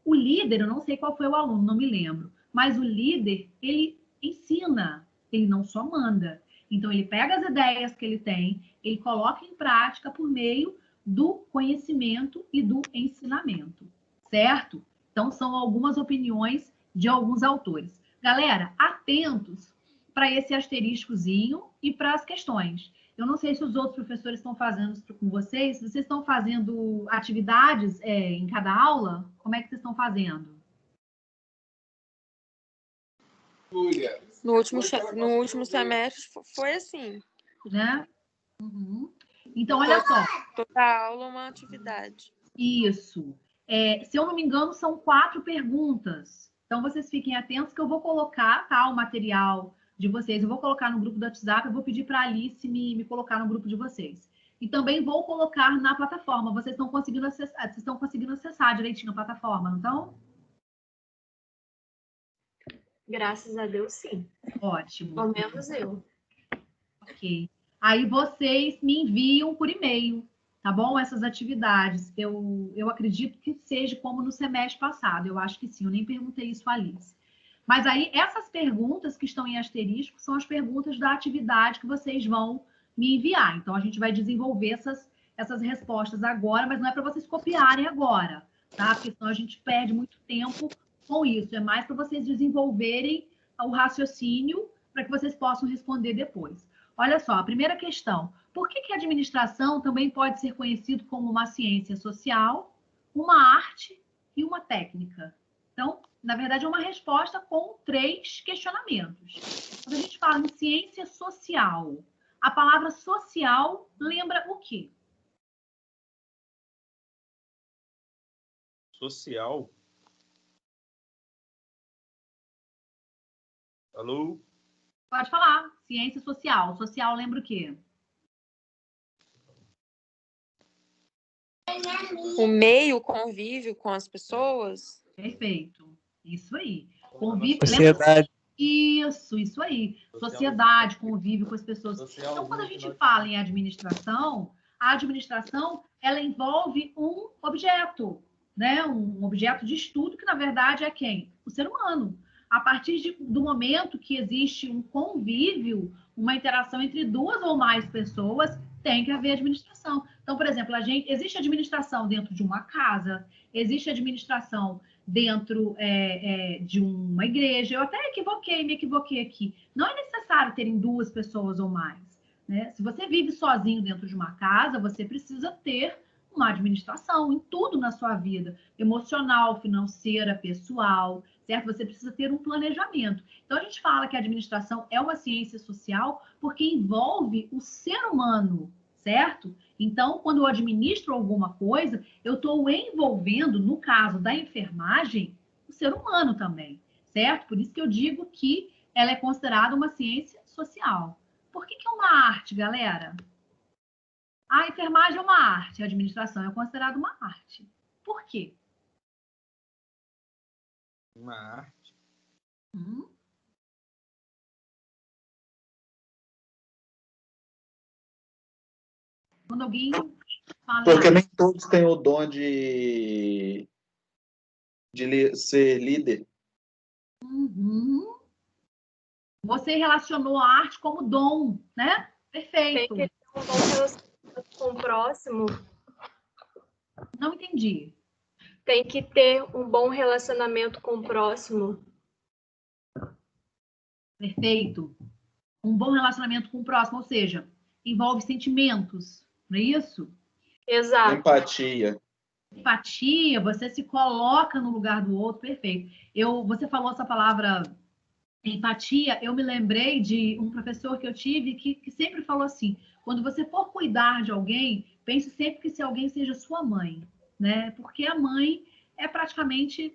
O líder, eu não sei qual foi o aluno, não me lembro, mas o líder, ele ensina, ele não só manda. Então, ele pega as ideias que ele tem, ele coloca em prática por meio do conhecimento e do ensinamento, certo? Então, são algumas opiniões de alguns autores. Galera, atentos para esse asteriscozinho e para as questões. Eu não sei se os outros professores estão fazendo isso com vocês. Se vocês estão fazendo atividades em cada aula, como é que vocês estão fazendo? No último semestre foi assim. Né? Uhum. Então, olha só. Toda aula uma atividade. Isso. Se eu não me engano, são 4 perguntas. Então, vocês fiquem atentos que eu vou colocar, tá, o material de vocês. Eu vou colocar no grupo do WhatsApp, eu vou pedir para a Alice me colocar no grupo de vocês. E também vou colocar na plataforma. Vocês estão conseguindo acessar direitinho a plataforma, não estão? Graças a Deus, sim. Ótimo. Pelo menos eu. Ok. Aí vocês me enviam por e-mail, tá bom? Essas atividades. Eu acredito que seja como no semestre passado. Eu acho que sim. Eu nem perguntei isso à Alice. Mas aí, essas perguntas que estão em asterisco são as perguntas da atividade que vocês vão me enviar. Então, a gente vai desenvolver essas respostas agora, mas não é para vocês copiarem agora, tá? Porque senão a gente perde muito tempo com isso. É mais para vocês desenvolverem o raciocínio para que vocês possam responder depois. Olha só, a primeira questão. Por que a administração também pode ser conhecido como uma ciência social, uma arte e uma técnica? Então, na verdade, é uma resposta com 3 questionamentos. Quando a gente fala em ciência social, a palavra social lembra o quê? social. Alô? Pode falar. Ciência social. Social lembra o quê? O meio, o convívio com as pessoas. Perfeito. Isso aí. Convívio. Sociedade. Isso aí. Sociedade, convívio com as pessoas. Então, quando a gente fala em administração, a administração, ela envolve um objeto, né? Um objeto de estudo que, na verdade, é quem? O ser humano. A partir do momento que existe um convívio, uma interação entre duas ou mais pessoas, tem que haver administração. Então, por exemplo, existe administração dentro de uma casa, existe administração dentro de uma igreja. Eu até me equivoquei aqui. Não é necessário terem duas pessoas ou mais, né? Se você vive sozinho dentro de uma casa, você precisa ter uma administração em tudo na sua vida, emocional, financeira, pessoal, certo? Você precisa ter um planejamento. Então, a gente fala que a administração é uma ciência social porque envolve o ser humano, certo? Então, quando eu administro alguma coisa, eu estou envolvendo, no caso da enfermagem, o ser humano também, certo? Por isso que eu digo que ela é considerada uma ciência social. Por que é uma arte, galera? A enfermagem é uma arte, a administração é considerada uma arte. Por quê? Uma arte. Quando alguém fala... Porque nem todos têm o dom de ser líder. Uhum. Você relacionou a arte como dom, né? Perfeito. Tem que ter um bom relacionamento com o próximo. Não entendi. Tem que ter um bom relacionamento com o próximo. Perfeito. Um bom relacionamento com o próximo, ou seja, envolve sentimentos, não é isso? Exato. Empatia. Empatia, você se coloca no lugar do outro, perfeito. Você falou essa palavra empatia, eu me lembrei de um professor que eu tive que sempre falou assim, quando você for cuidar de alguém, pense sempre que se alguém seja sua mãe, né? Porque a mãe é praticamente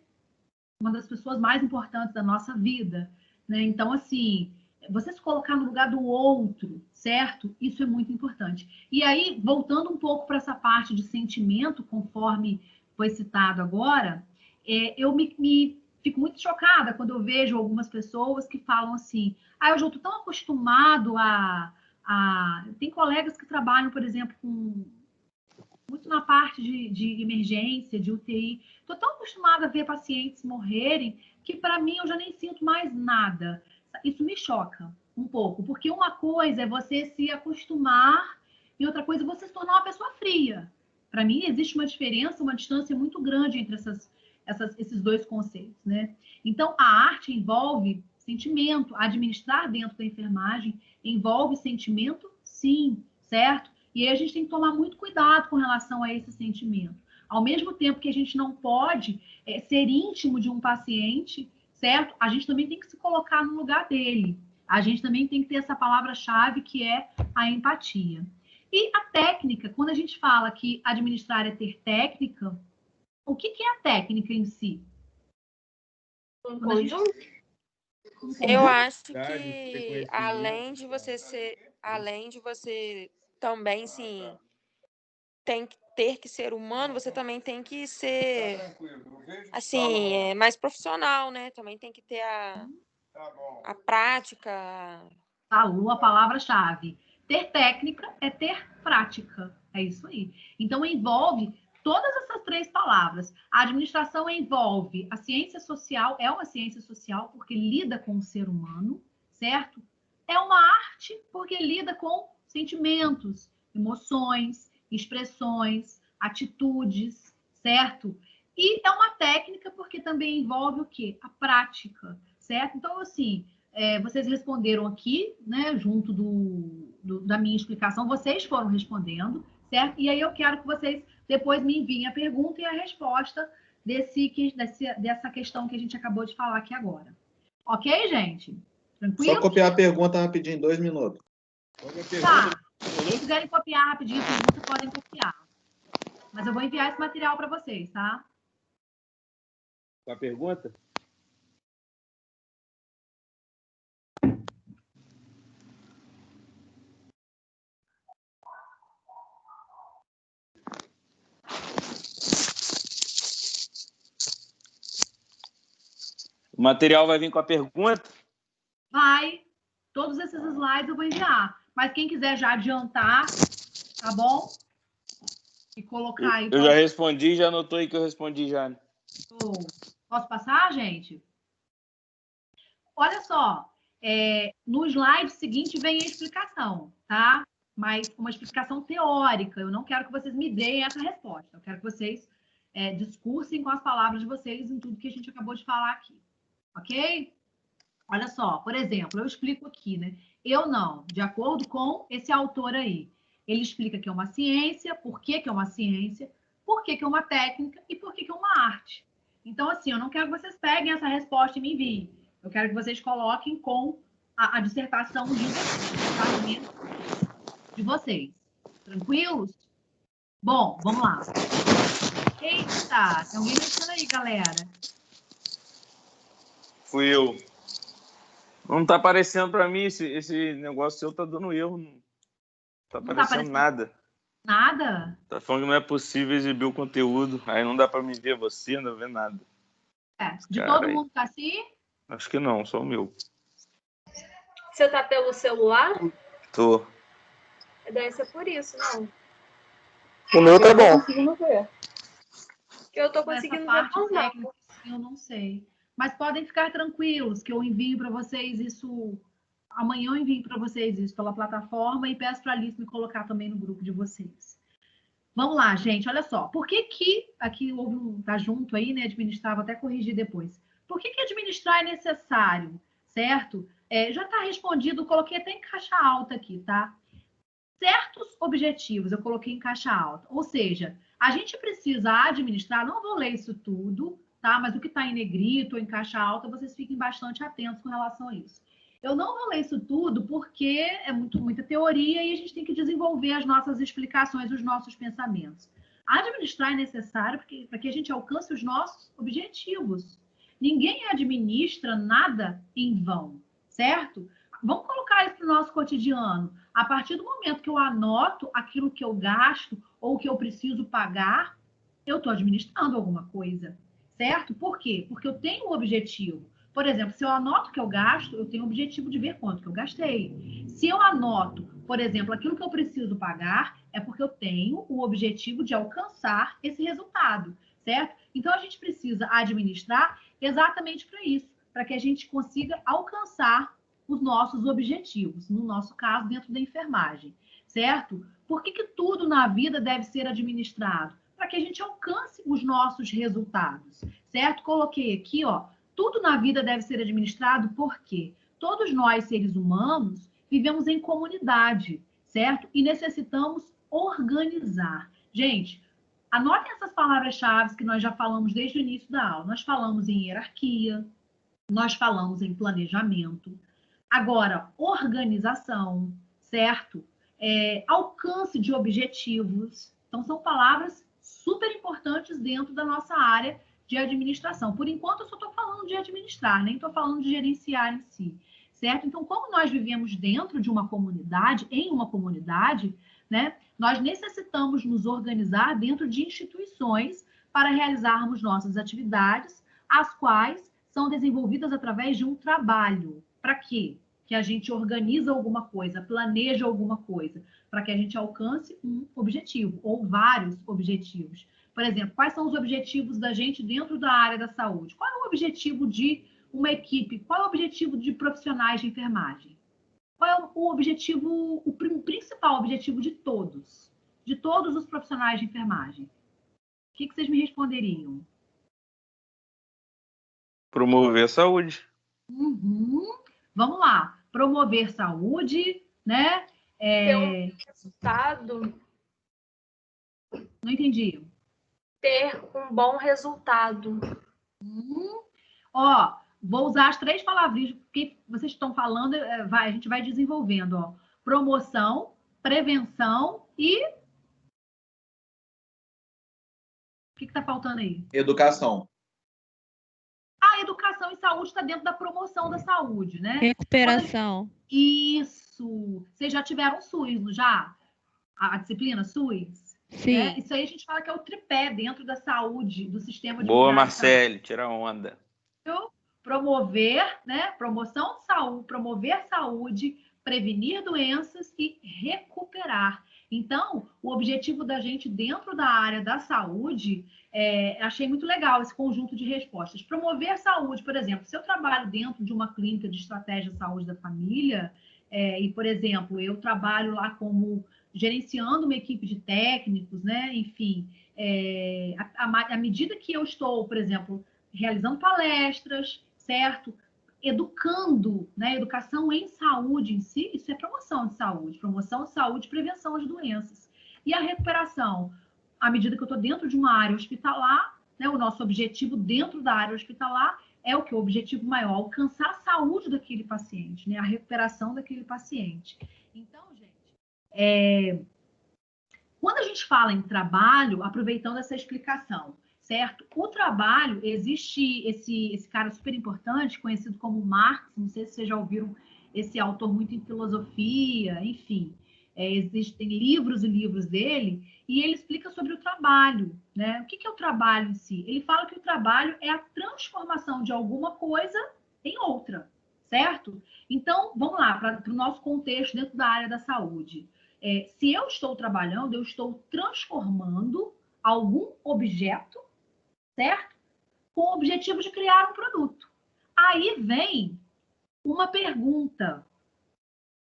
uma das pessoas mais importantes da nossa vida, né? Então, assim, você se colocar no lugar do outro, certo? Isso é muito importante. E aí, voltando um pouco para essa parte de sentimento, conforme foi citado agora, eu me fico muito chocada quando eu vejo algumas pessoas que falam assim, eu já estou tão acostumado Tem colegas que trabalham, por exemplo, muito na parte de emergência, de UTI. Estou tão acostumada a ver pacientes morrerem que, para mim, eu já nem sinto mais nada. Isso me choca um pouco, porque uma coisa é você se acostumar e outra coisa é você se tornar uma pessoa fria. Para mim, existe uma diferença, uma distância muito grande entre esses dois conceitos, né? Então, a arte envolve sentimento, administrar dentro da enfermagem envolve sentimento, sim, certo? E aí a gente tem que tomar muito cuidado com relação a esse sentimento. Ao mesmo tempo que a gente não pode ser íntimo de um paciente, certo? A gente também tem que se colocar no lugar dele. A gente também tem que ter essa palavra-chave que é a empatia. E a técnica, quando a gente fala que administrar é ter técnica, o que é a técnica em si? Um conjunto? Eu acho que além de você também, sim, tem que ter que ser humano, você também tem que ser, assim, mais profissional, né? Também tem que ter a prática. Falou a palavra-chave. Ter técnica é ter prática. É isso aí. Então, envolve todas essas três palavras. A administração envolve a ciência social, é uma ciência social porque lida com o ser humano, certo? É uma arte porque lida com sentimentos, emoções, expressões, atitudes, certo? E é uma técnica porque também envolve o quê? A prática, certo? Então, assim, vocês responderam aqui, né, junto da minha explicação, vocês foram respondendo, certo? E aí eu quero que vocês depois me enviem a pergunta e a resposta dessa questão que a gente acabou de falar aqui agora. Ok, gente? Tranquilo? Só copiar a pergunta rapidinho, em 2 minutos. Tá. Se quiserem copiar rapidinho, vocês podem copiar. Mas eu vou enviar esse material para vocês, tá? Com a pergunta? O material vai vir com a pergunta? Vai. Todos esses slides eu vou enviar. Mas quem quiser já adiantar, tá bom? E colocar aí. Eu já respondi, já anotou aí que eu respondi já. Posso passar, gente? Olha só. No slide seguinte vem a explicação, tá? Mas uma explicação teórica. Eu não quero que vocês me deem essa resposta. Eu quero que vocês discursem com as palavras de vocês em tudo que a gente acabou de falar aqui. Ok? Olha só, por exemplo, eu explico aqui, né? Eu não, de acordo com esse autor aí. Ele explica que é uma ciência, por que é uma ciência, por que é uma técnica e por que é uma arte. Então, assim, eu não quero que vocês peguem essa resposta e me enviem. Eu quero que vocês coloquem com a dissertação de vocês, de vocês. Tranquilos? Bom, vamos lá. Eita, tem alguém mexendo aí, galera? Fui eu. Não tá aparecendo para mim, esse negócio seu tá dando erro. Não tá aparecendo nada. Nada? Tá falando que não é possível exibir o conteúdo. Aí não dá para me ver você, não vê nada. De todo mundo tá assim? Acho que não, só o meu. Você tá pelo celular? Tô. Deve ser por isso, não. O meu tá bom. Eu tô conseguindo ver normal. Técnica, eu não sei. Mas podem ficar tranquilos que eu envio para vocês isso. Amanhã eu envio para vocês isso pela plataforma e peço para a Alice me colocar também no grupo de vocês. Vamos lá, gente, olha só. Por que aqui houve tá junto aí, né? Administrar, vou até corrigir depois. Por que administrar é necessário, certo? Já está respondido, coloquei até em caixa alta aqui, tá? Certos objetivos eu coloquei em caixa alta. Ou seja, a gente precisa administrar, não vou ler isso tudo, tá? Mas o que está em negrito ou em caixa alta, vocês fiquem bastante atentos com relação a isso. Eu não vou ler isso tudo porque é muita teoria e a gente tem que desenvolver as nossas explicações, os nossos pensamentos. Administrar é necessário para que a gente alcance os nossos objetivos. Ninguém administra nada em vão, certo? Vamos colocar isso no nosso cotidiano. A partir do momento que eu anoto aquilo que eu gasto ou que eu preciso pagar, eu estou administrando alguma coisa, certo? Por quê? Porque eu tenho um objetivo. Por exemplo, se eu anoto que eu gasto, eu tenho o objetivo de ver quanto que eu gastei. Se eu anoto, por exemplo, aquilo que eu preciso pagar, é porque eu tenho o objetivo de alcançar esse resultado, certo? Então, a gente precisa administrar exatamente para isso, para que a gente consiga alcançar os nossos objetivos, no nosso caso, dentro da enfermagem, certo? Por que tudo na vida deve ser administrado? Para que a gente alcance os nossos resultados, certo? Coloquei aqui, ó, tudo na vida deve ser administrado porque todos nós, seres humanos, vivemos em comunidade, certo? E necessitamos organizar. Gente, anotem essas palavras-chave que nós já falamos desde o início da aula. Nós falamos em hierarquia, nós falamos em planejamento. Agora, organização, certo? Alcance de objetivos. Então, são palavras super importantes dentro da nossa área de administração. Por enquanto, eu só estou falando de administrar, nem estou falando de gerenciar em si, certo? Então, como nós vivemos dentro de uma comunidade, em uma comunidade, né, nós necessitamos nos organizar dentro de instituições para realizarmos nossas atividades, as quais são desenvolvidas através de um trabalho. Para quê? Que a gente organiza alguma coisa, planeja alguma coisa, para que a gente alcance um objetivo, ou vários objetivos. Por exemplo, quais são os objetivos da gente dentro da área da saúde? Qual é o objetivo de uma equipe? Qual é o objetivo de profissionais de enfermagem? Qual é o objetivo, o principal objetivo de todos os profissionais de enfermagem? O que vocês me responderiam? Promover a saúde. Vamos lá. Promover saúde, né? Ter um resultado. Não entendi. Ter um bom resultado. Ó, vou usar as 3 palavrinhas que vocês estão falando, a gente vai desenvolvendo, ó. Promoção, prevenção e... O que está faltando aí? Educação. recuperação em saúde está dentro da promoção da saúde, né? Recuperação. Isso. Vocês já tiveram SUS, não já? A disciplina SUS? Sim. Né? Isso aí a gente fala que é o tripé dentro da saúde, do sistema de Boa, unidade de saúde. Marcele, tira onda. Promover, né? Promoção de saúde, promover saúde, prevenir doenças e recuperar. Então, o objetivo da gente dentro da área da saúde, achei muito legal esse conjunto de respostas. Promover saúde, por exemplo, se eu trabalho dentro de uma clínica de estratégia de saúde da família, e, por exemplo, eu trabalho lá como gerenciando uma equipe de técnicos, né? Enfim, à medida que eu estou, por exemplo, realizando palestras, certo? Educando, né? Educação em saúde em si, isso é promoção de saúde, prevenção de doenças. E a recuperação, à medida que eu estou dentro de uma área hospitalar, né? O nosso objetivo dentro da área hospitalar é o que? O objetivo maior, alcançar a saúde daquele paciente, né? A recuperação daquele paciente. Então, gente, quando a gente fala em trabalho, aproveitando essa explicação, certo? O trabalho, existe esse cara super importante, conhecido como Marx, não sei se vocês já ouviram esse autor muito em filosofia, enfim, existem livros e livros dele, e ele explica sobre o trabalho, né? O que é o trabalho em si? Ele fala que o trabalho é a transformação de alguma coisa em outra, certo? Então, vamos lá, para o nosso contexto dentro da área da saúde. Se eu estou trabalhando, eu estou transformando algum objeto, certo? Com o objetivo de criar um produto. Aí vem uma pergunta.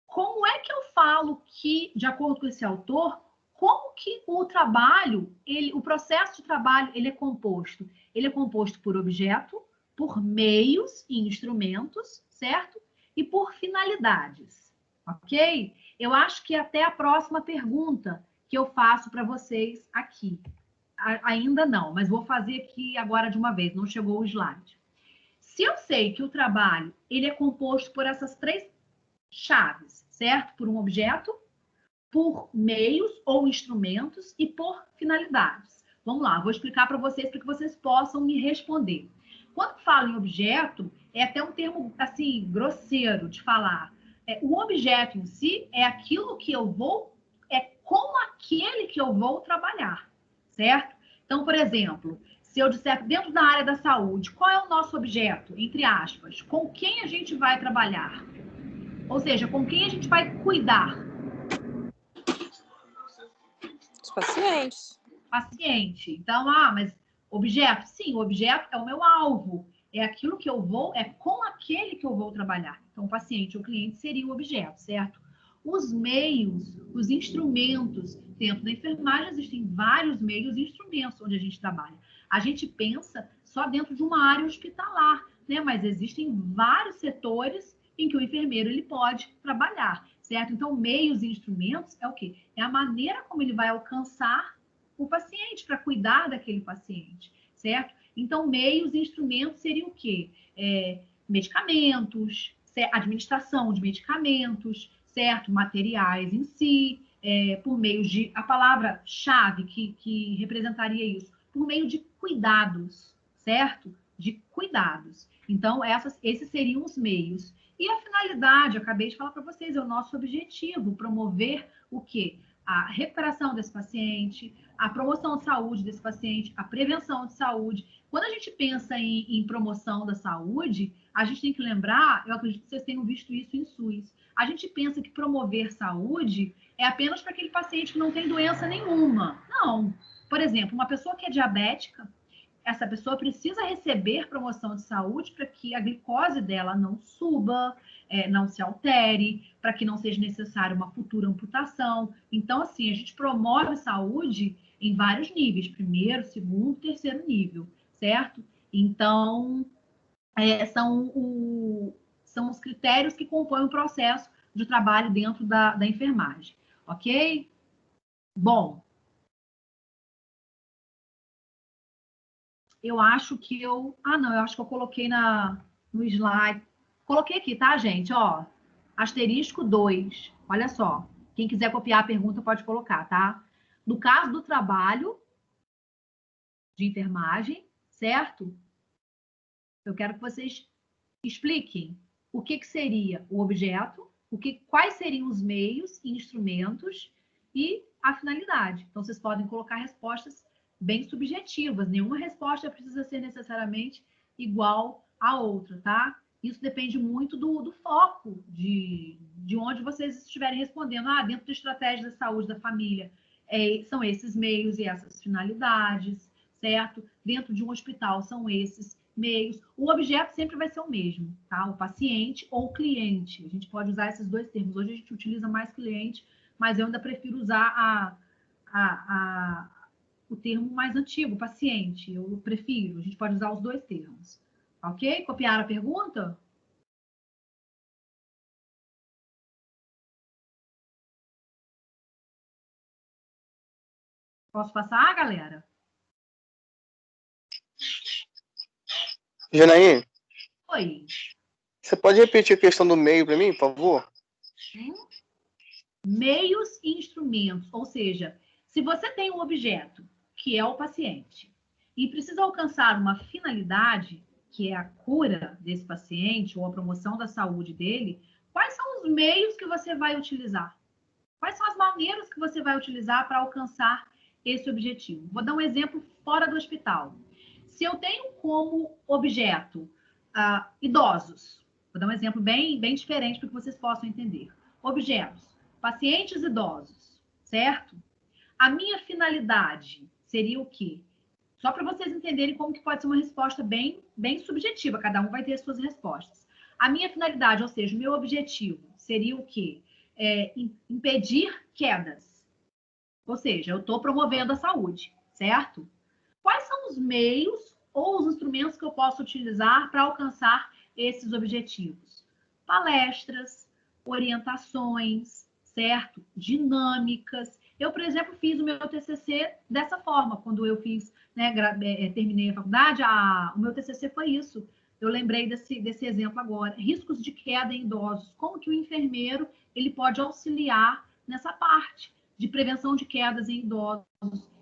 Como é que eu falo que, de acordo com esse autor, como que o trabalho, o processo de trabalho, ele é composto? Ele é composto por objeto, por meios e instrumentos, certo? E por finalidades, ok? Eu acho que até a próxima pergunta que eu faço para vocês aqui. Ainda não, mas vou fazer aqui agora de uma vez, não chegou o slide. Se eu sei que o trabalho ele é composto por essas três chaves, certo? Por um objeto, por meios ou instrumentos e por finalidades. Vamos lá, vou explicar para vocês que vocês possam me responder. Quando falo em objeto, é até um termo assim grosseiro de falar. O objeto em si é aquilo que eu vou, com aquele que eu vou trabalhar, certo? Então, por exemplo, se eu disser dentro da área da saúde, qual é o nosso objeto, entre aspas, com quem a gente vai trabalhar? Ou seja, com quem a gente vai cuidar? Os pacientes. Paciente. Então, mas objeto? Sim, o objeto é o meu alvo. É aquilo que eu vou, é com aquele que eu vou trabalhar. Então, o paciente ou cliente seria o objeto, certo? Os meios, os instrumentos. Dentro da enfermagem existem vários meios e instrumentos onde a gente trabalha. A gente pensa só dentro de uma área hospitalar, né? Mas existem vários setores em que o enfermeiro ele pode trabalhar, certo? Então, meios e instrumentos é o quê? É a maneira como ele vai alcançar o paciente, para cuidar daquele paciente, certo? Então, meios e instrumentos seriam o quê? Medicamentos, administração de medicamentos, certo? Materiais em si, por meio de... A palavra-chave que representaria isso, por meio de cuidados, certo? De cuidados. Então, esses seriam os meios. E a finalidade, eu acabei de falar para vocês, é o nosso objetivo, promover o quê? A recuperação desse paciente, a promoção de saúde desse paciente, a prevenção de saúde. Quando a gente pensa em promoção da saúde, a gente tem que lembrar, eu acredito que vocês tenham visto isso em SUS, a gente pensa que promover saúde é apenas para aquele paciente que não tem doença nenhuma. Não. Por exemplo, uma pessoa que é diabética, essa pessoa precisa receber promoção de saúde para que a glicose dela não suba, não se altere, para que não seja necessária uma futura amputação. Então, assim, a gente promove saúde em vários níveis, primeiro, segundo, terceiro nível, certo? Então, são os critérios que compõem o processo de trabalho dentro da enfermagem, ok? Bom, eu acho que eu acho que eu coloquei no slide. Coloquei aqui, tá, gente? Ó, asterisco 2. Olha só. Quem quiser copiar a pergunta pode colocar, tá? No caso do trabalho de enfermagem, certo? Eu quero que vocês expliquem o que seria o objeto, quais seriam os meios e instrumentos e a finalidade. Então, vocês podem colocar respostas bem subjetivas. Nenhuma resposta precisa ser necessariamente igual à outra, tá? Isso depende muito do foco, de onde vocês estiverem respondendo. Dentro da estratégia da saúde da família, são esses meios e essas finalidades, certo? Dentro de um hospital, são esses meios. O objeto sempre vai ser o mesmo, tá? O paciente ou o cliente. A gente pode usar esses dois termos. Hoje a gente utiliza mais cliente, mas eu ainda prefiro usar o termo mais antigo, paciente. Eu prefiro. A gente pode usar os dois termos. Ok? Copiaram a pergunta? Posso passar, galera? Janaí, Oi. você pode repetir a questão do meio para mim, por favor? Meios e instrumentos. Ou seja, se você tem um objeto, que é o paciente, e precisa alcançar uma finalidade, que é a cura desse paciente ou a promoção da saúde dele, quais são os meios que você vai utilizar? Quais são as maneiras que você vai utilizar para alcançar esse objetivo? Vou dar um exemplo fora do hospital. Se eu tenho como objeto idosos, vou dar um exemplo bem diferente para que vocês possam entender. Objetos, pacientes idosos, certo? A minha finalidade seria o quê? Só para vocês entenderem como que pode ser uma resposta bem subjetiva, cada um vai ter as suas respostas. A minha finalidade, ou seja, o meu objetivo, seria o quê? Impedir quedas. Ou seja, eu estou promovendo a saúde, certo? Quais são os meios ou os instrumentos que eu posso utilizar para alcançar esses objetivos? Palestras, orientações, certo? Dinâmicas. Eu, por exemplo, fiz o meu TCC dessa forma, quando eu fiz, né, terminei a faculdade, o meu TCC foi isso. Eu lembrei desse exemplo agora. Riscos de queda em idosos. Como que o enfermeiro ele pode auxiliar nessa parte de prevenção de quedas em idosos?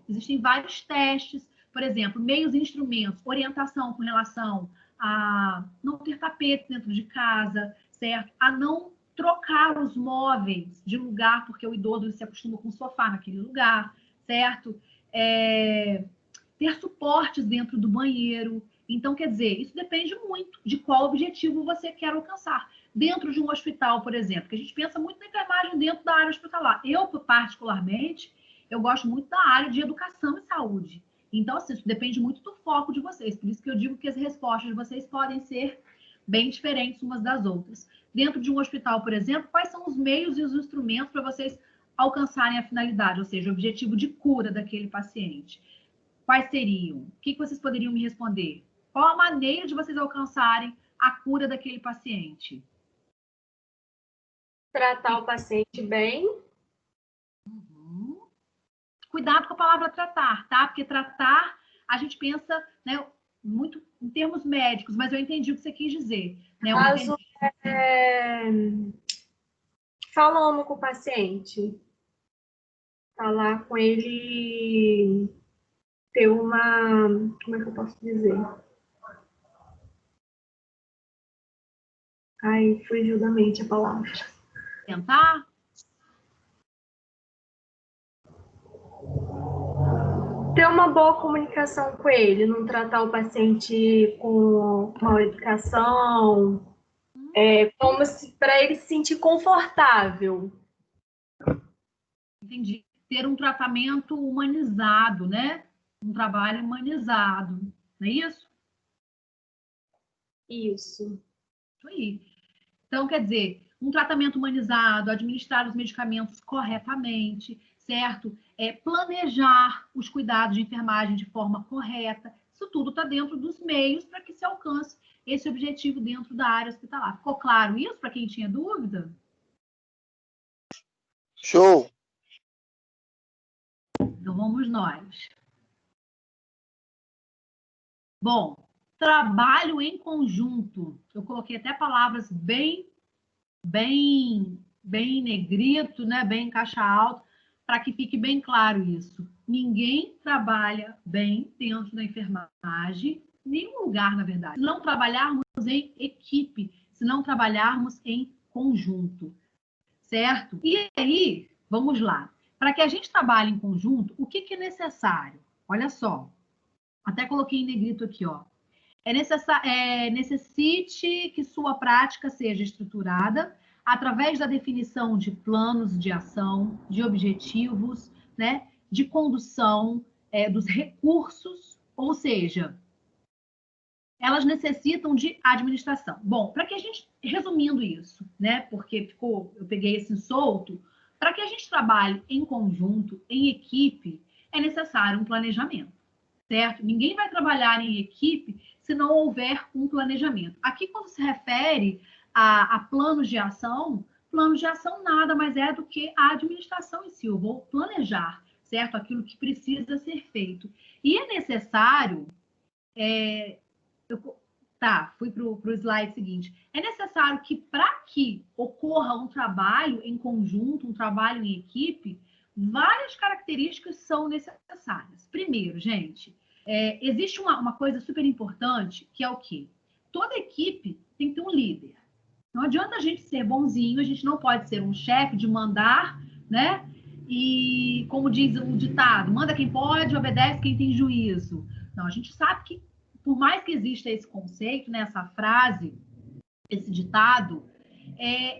Existem vários testes, por exemplo, meios e instrumentos, orientação com relação a não ter tapete dentro de casa, certo? A não trocar os móveis de lugar, porque o idoso se acostuma com o sofá naquele lugar, certo? Ter suportes dentro do banheiro. Então, quer dizer, isso depende muito de qual objetivo você quer alcançar. Dentro de um hospital, por exemplo, que a gente pensa muito na enfermagem dentro da área hospitalar. Eu, particularmente, eu gosto muito da área de educação e saúde. Então, assim, isso depende muito do foco de vocês. Por isso que eu digo que as respostas de vocês podem ser bem diferentes umas das outras. Dentro de um hospital, por exemplo, quais são os meios e os instrumentos para vocês alcançarem a finalidade, ou seja, o objetivo de cura daquele paciente? Quais seriam? O que vocês poderiam me responder? Qual a maneira de vocês alcançarem a cura daquele paciente? Tratar o paciente bem. Cuidado com a palavra tratar, tá? Porque tratar, a gente pensa, né, muito em termos médicos, mas eu entendi o que você quis dizer. Né? Caso falando com o paciente, falar com ele, ter uma... Como é que eu posso dizer? Ai, fugiu da mente a palavra. Tentar? Ter uma boa comunicação com ele, não tratar o paciente com mal educação, como se para ele se sentir confortável. Entendi. Ter um tratamento humanizado, né? Um trabalho humanizado, não é isso? Isso. Isso aí. Então, quer dizer, um tratamento humanizado, administrar os medicamentos corretamente, certo? Planejar os cuidados de enfermagem de forma correta. Isso tudo está dentro dos meios para que se alcance esse objetivo dentro da área hospitalar. Ficou claro isso para quem tinha dúvida? Show! Então, vamos nós. Bom, trabalho em conjunto. Eu coloquei até palavras bem negrito, né? Bem em caixa alta, para que fique bem claro isso. Ninguém trabalha bem dentro da enfermagem nenhum lugar, na verdade, se não trabalharmos em equipe, se não trabalharmos em conjunto, certo? E aí, vamos lá. Para que a gente trabalhe em conjunto, o que é necessário? Olha só, até coloquei em negrito aqui, ó. Necessite que sua prática seja estruturada através da definição de planos de ação, de objetivos, né, de condução, dos recursos, ou seja, elas necessitam de administração. Bom, para que a gente, resumindo isso, né, porque eu peguei esse solto, para que a gente trabalhe em conjunto, em equipe, é necessário um planejamento, certo? Ninguém vai trabalhar em equipe se não houver um planejamento. Aqui, quando se refere a planos de ação nada mais é do que a administração em si. Eu vou planejar, certo? Aquilo que precisa ser feito. E é necessário... fui para o slide seguinte. É necessário que, para que ocorra um trabalho em conjunto, um trabalho em equipe, várias características são necessárias. Primeiro, gente, existe uma coisa super importante, que é o quê? Toda equipe tem que ter um líder. Não adianta a gente ser bonzinho, a gente não pode ser um chefe de mandar, né? E, como diz o ditado, manda quem pode, obedece quem tem juízo. Não, a gente sabe que, por mais que exista esse conceito, né, essa frase, esse ditado,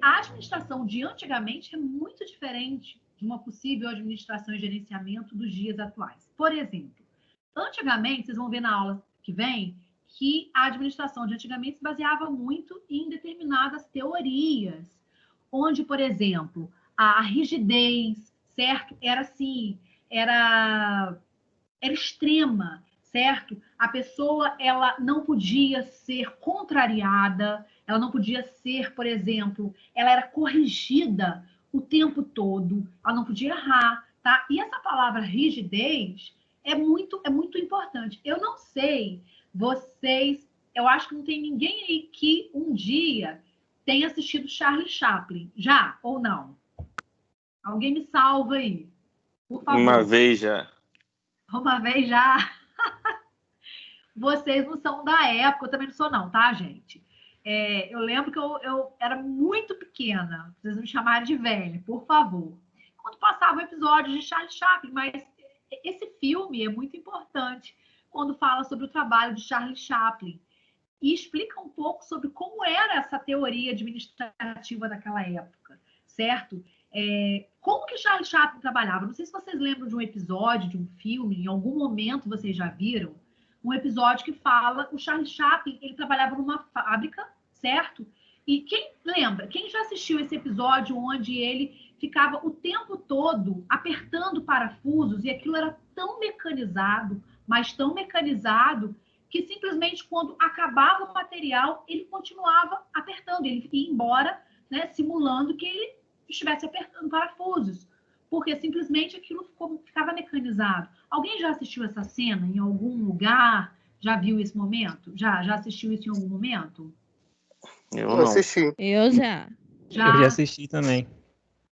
a administração de antigamente é muito diferente de uma possível administração e gerenciamento dos dias atuais. Por exemplo, antigamente, vocês vão ver na aula que vem, que a administração de antigamente se baseava muito em determinadas teorias, onde, por exemplo, a rigidez, certo? Era assim, era extrema, certo? A pessoa, ela não podia ser contrariada, ela não podia ser, por exemplo, ela era corrigida o tempo todo, ela não podia errar, tá? E essa palavra rigidez é muito importante. Eu não sei, vocês, eu acho que não tem ninguém aí que um dia tenha assistido Charlie Chaplin, já ou não? Alguém me salva aí, por favor. Uma vez já. Uma vez já. Vocês não são da época, eu também não sou não, tá, gente? Eu lembro que eu era muito pequena, vocês me chamarem de velha, por favor. Quando passava o episódio de Charlie Chaplin, mas esse filme é muito importante quando fala sobre o trabalho de Charlie Chaplin e explica um pouco sobre como era essa teoria administrativa daquela época, certo? Como que Charlie Chaplin trabalhava? Não sei se vocês lembram de um episódio, de um filme, em algum momento vocês já viram, um episódio que fala, o Charlie Chaplin, ele trabalhava numa fábrica, certo? E quem lembra? Quem já assistiu esse episódio onde ele ficava o tempo todo apertando parafusos e aquilo era tão mecanizado, mas tão mecanizado, que simplesmente quando acabava o material, ele continuava apertando, ele ia embora, né, simulando que ele estivesse apertando parafusos, porque simplesmente aquilo ficava mecanizado. Alguém já assistiu essa cena em algum lugar? Já viu esse momento? Já assistiu isso em algum momento? Eu não. assisti. Eu já. Eu já assisti também.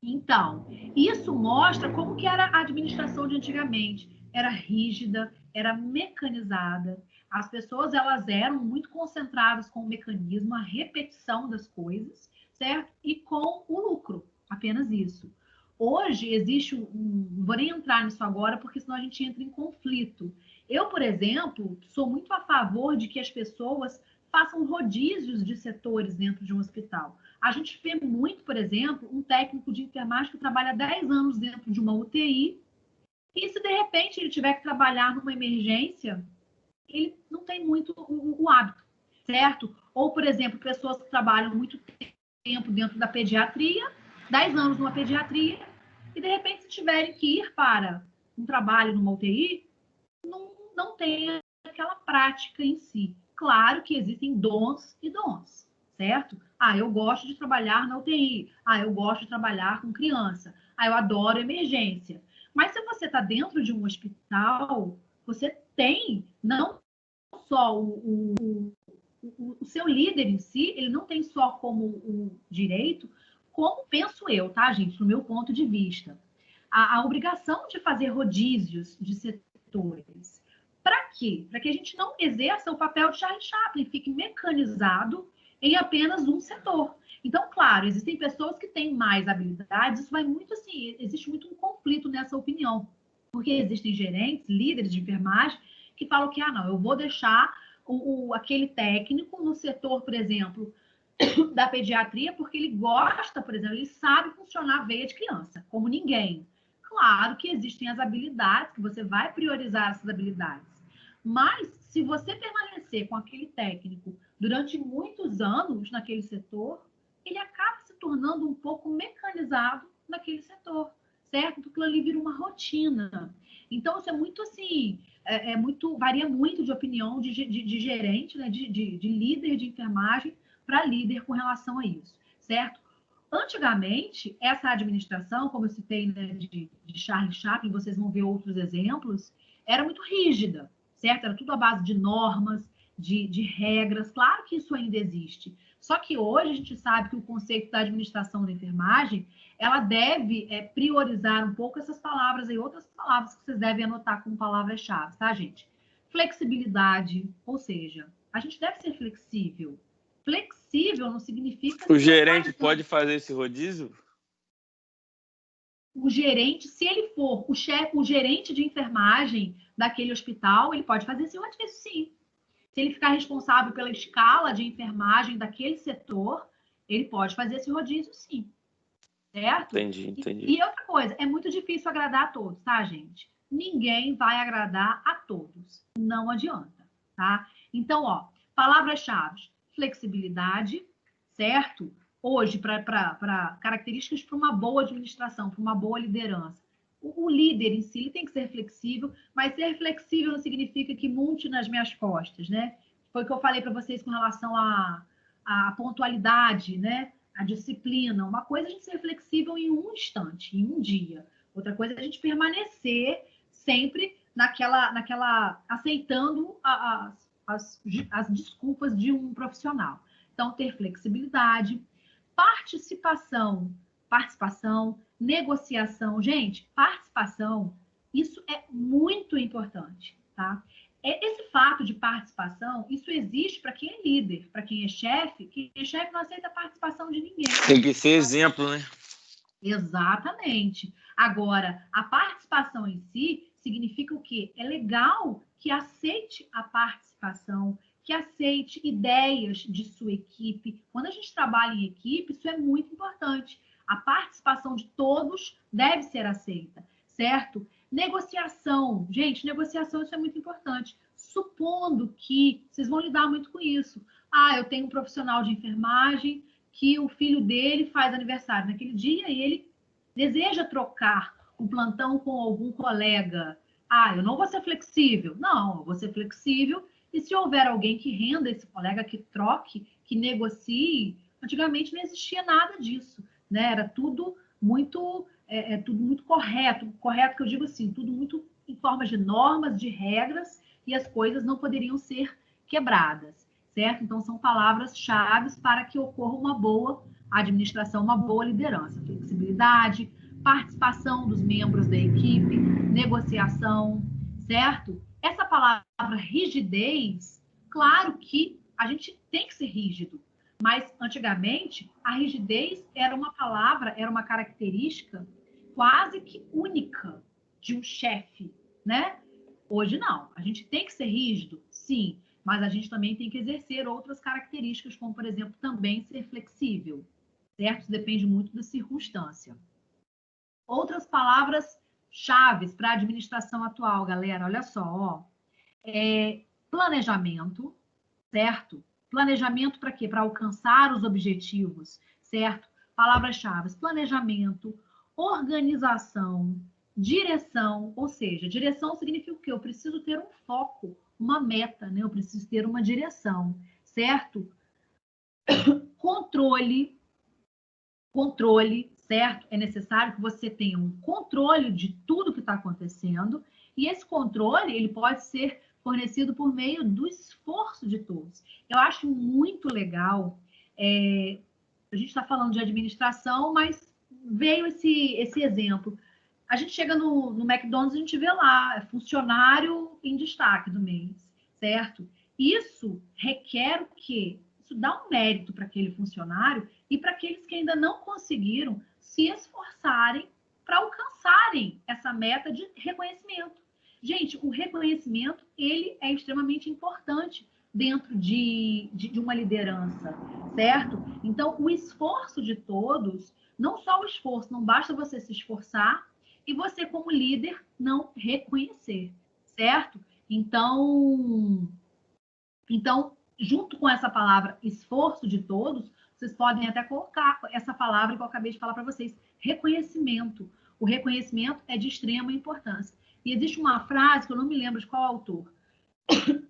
Então, isso mostra como que era a administração de antigamente. Era rígida, era mecanizada. As pessoas, elas eram muito concentradas com o mecanismo, a repetição das coisas, certo? E com o lucro, apenas isso. Hoje existe não vou nem entrar nisso agora, porque senão a gente entra em conflito. Eu, por exemplo, sou muito a favor de que as pessoas façam rodízios de setores dentro de um hospital. A gente vê muito, por exemplo, um técnico de enfermagem que trabalha 10 anos dentro de uma UTI e se de repente ele tiver que trabalhar numa emergência, ele não tem muito o hábito, certo? Ou, por exemplo, pessoas que trabalham muito tempo dentro da pediatria, 10 anos numa pediatria, e de repente, se tiverem que ir para um trabalho numa UTI, não tem aquela prática em si. Claro que existem dons e dons, certo? Eu gosto de trabalhar na UTI. Eu gosto de trabalhar com criança. Eu adoro emergência. Mas se você está dentro de um hospital, você tem não só o seu líder em si, ele não tem só como o direito, como penso eu, tá, gente, no meu ponto de vista, a obrigação de fazer rodízios de setores. Para quê? Para que a gente não exerça o papel de Charlie Chaplin, fique mecanizado em apenas um setor. Então, claro, existem pessoas que têm mais habilidades, isso vai muito assim, existe muito um conflito nessa opinião, porque existem gerentes, líderes de enfermagem, que falam que, não, eu vou deixar aquele técnico no setor, por exemplo, da pediatria, porque ele gosta, por exemplo, ele sabe funcionar a veia de criança, como ninguém. Claro que existem as habilidades, que você vai priorizar essas habilidades. Mas, se você permanecer com aquele técnico durante muitos anos naquele setor, ele acaba se tornando um pouco mecanizado naquele setor, certo? Porque ali vira uma rotina. Então, isso é muito assim, varia muito de opinião de gerente, né? de líder de enfermagem para líder com relação a isso, certo? Antigamente, essa administração, como eu citei, né, de Charlie Chaplin, vocês vão ver outros exemplos, era muito rígida, certo? Era tudo à base de normas, de regras. Claro que isso ainda existe. Só que hoje a gente sabe que o conceito da administração da enfermagem, ela deve priorizar um pouco essas palavras e outras palavras que vocês devem anotar como palavras-chave, tá, gente? Flexibilidade, ou seja, a gente deve ser flexível. Flexível não significa... O gerente pode fazer esse rodízio? O gerente, se ele for o gerente de enfermagem daquele hospital, ele pode fazer esse rodízio, sim. Se ele ficar responsável pela escala de enfermagem daquele setor, ele pode fazer esse rodízio, sim. Certo? Entendi. E outra coisa, é muito difícil agradar a todos, tá, gente? Ninguém vai agradar a todos. Não adianta, tá? Então, ó, palavras-chave: flexibilidade, certo? Hoje, para características para uma boa administração, para uma boa liderança. O líder em si ele tem que ser flexível, mas ser flexível não significa que monte nas minhas costas, né? Foi o que eu falei para vocês com relação à pontualidade, né? A disciplina. Uma coisa é a gente ser flexível em um instante, em um dia. Outra coisa é a gente permanecer sempre naquela aceitando as desculpas de um profissional. Então, ter flexibilidade, participação, negociação. Gente, participação, isso é muito importante, tá? Esse fato de participação, isso existe para quem é líder, para quem é chefe. Quem é chefe não aceita a participação de ninguém. Tem que ser exemplo, né? Exatamente. Agora, a participação em si significa o quê? É legal que aceite a participação, que aceite ideias de sua equipe. Quando a gente trabalha em equipe, isso é muito importante. A participação de todos deve ser aceita, certo? Negociação. Gente, negociação, isso é muito importante. Supondo que vocês vão lidar muito com isso. Eu tenho um profissional de enfermagem que o filho dele faz aniversário naquele dia e ele deseja trocar um plantão com algum colega. Eu não vou ser flexível. Não, eu vou ser flexível. E se houver alguém que renda esse colega, que troque, que negocie, antigamente não existia nada disso, né? Era tudo muito, tudo muito correto. Correto que eu digo assim, tudo muito em forma de normas, de regras, e as coisas não poderiam ser quebradas, certo? Então, são palavras-chave para que ocorra uma boa administração, uma boa liderança. Flexibilidade, participação dos membros da equipe, negociação, certo? Essa palavra rigidez, claro que a gente tem que ser rígido, mas antigamente a rigidez era uma palavra, era uma característica quase que única de um chefe, né? Hoje não, a gente tem que ser rígido, sim, mas a gente também tem que exercer outras características, como, por exemplo, também ser flexível, certo? Isso depende muito da circunstância. Outras palavras chaves para a administração atual, galera, olha só, ó. Planejamento, certo? Planejamento para quê? Para alcançar os objetivos, certo? Palavras-chave: planejamento, organização, direção, ou seja, direção significa o quê? Eu preciso ter um foco, uma meta, né? Eu preciso ter uma direção, certo? Controle, certo? É necessário que você tenha um controle de tudo que está acontecendo, e esse controle, ele pode ser fornecido por meio do esforço de todos. Eu acho muito legal, a gente está falando de administração, mas veio esse exemplo. A gente chega no McDonald's, a gente vê lá, é funcionário em destaque do mês, certo? Isso requer o quê? Isso dá um mérito para aquele funcionário e para aqueles que ainda não conseguiram se esforçarem para alcançarem essa meta de reconhecimento. Gente, o reconhecimento, ele é extremamente importante dentro de uma liderança, certo? Então, o esforço de todos, não só o esforço, não basta você se esforçar e você, como líder, não reconhecer, certo? Então, junto com essa palavra esforço de todos, vocês podem até colocar essa palavra que eu acabei de falar para vocês, reconhecimento. O reconhecimento é de extrema importância. E existe uma frase, que eu não me lembro de qual autor,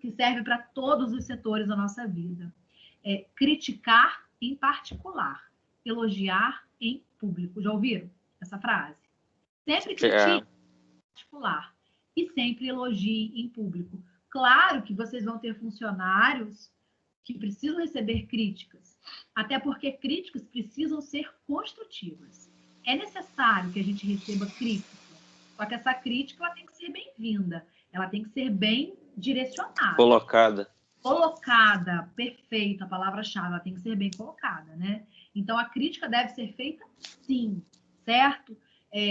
que serve para todos os setores da nossa vida. É criticar em particular, elogiar em público. Já ouviram essa frase? Sempre critique em particular e sempre elogie em público. Claro que vocês vão ter funcionários que precisam receber críticas, até porque críticas precisam ser construtivas. É necessário que a gente receba crítica, só que essa crítica ela tem que ser bem-vinda, ela tem que ser bem direcionada. Colocada, perfeito, a palavra-chave, ela tem que ser bem colocada, né? Então, a crítica deve ser feita, sim, certo?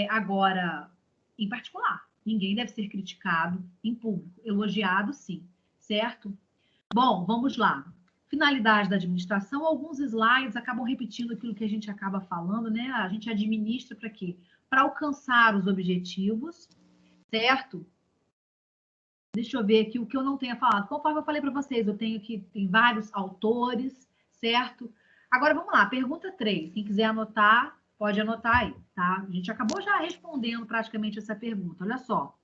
Agora, em particular, ninguém deve ser criticado em público, elogiado, sim, certo? Bom, vamos lá. Finalidade da administração, alguns slides acabam repetindo aquilo que a gente acaba falando, né? A gente administra para quê? Para alcançar os objetivos, certo? Deixa eu ver aqui o que eu não tenha falado. Conforme eu falei para vocês, eu tenho aqui, tem vários autores, certo? Agora, vamos lá, pergunta 3. Quem quiser anotar, pode anotar aí, tá? A gente acabou já respondendo praticamente essa pergunta. Olha só.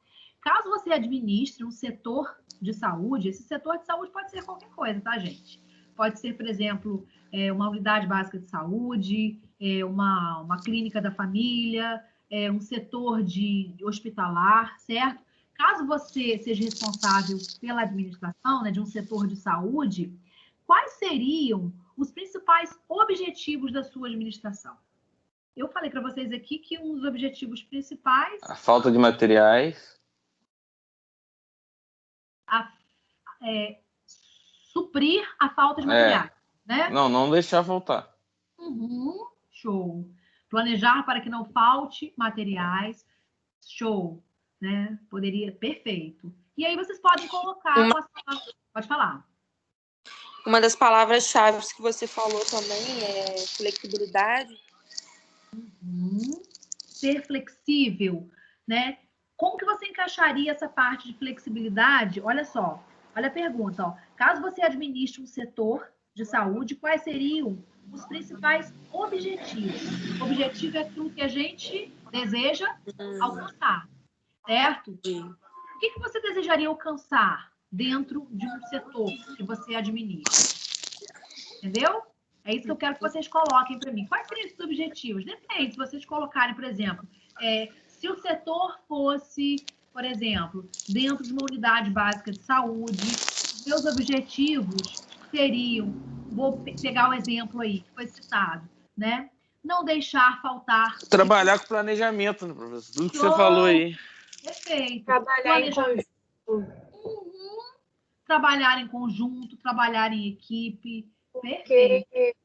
Caso você administre um setor de saúde, esse setor de saúde pode ser qualquer coisa, tá, gente? Pode ser, por exemplo, uma unidade básica de saúde, uma clínica da família, um setor de hospitalar, certo? Caso você seja responsável pela administração, né, de um setor de saúde, quais seriam os principais objetivos da sua administração? Eu falei para vocês aqui que um dos objetivos principais... A falta de materiais. Suprir a falta de materiais, né? Não deixar faltar. Show. Planejar para que não falte materiais. Show. Né? Poderia, perfeito. E aí vocês podem colocar... Pode falar. Uma das palavras-chave que você falou também é flexibilidade. Ser flexível, né? Como que você encaixaria essa parte de flexibilidade? Olha só, olha a pergunta, ó. Caso você administre um setor de saúde, quais seriam os principais objetivos? O objetivo é aquilo que a gente deseja alcançar, certo? O que você desejaria alcançar dentro de um setor que você administra? Entendeu? É isso que eu quero que vocês coloquem para mim. Quais seriam esses objetivos? Depende, se vocês colocarem, por exemplo, se o setor fosse, por exemplo, dentro de uma unidade básica de saúde, meus objetivos seriam, vou pegar um exemplo aí, que foi citado, né? Não deixar faltar... Trabalhar com planejamento, né, professor? Tudo que você falou aí. Perfeito. Trabalhar em conjunto. Trabalhar em conjunto, trabalhar em equipe. Porque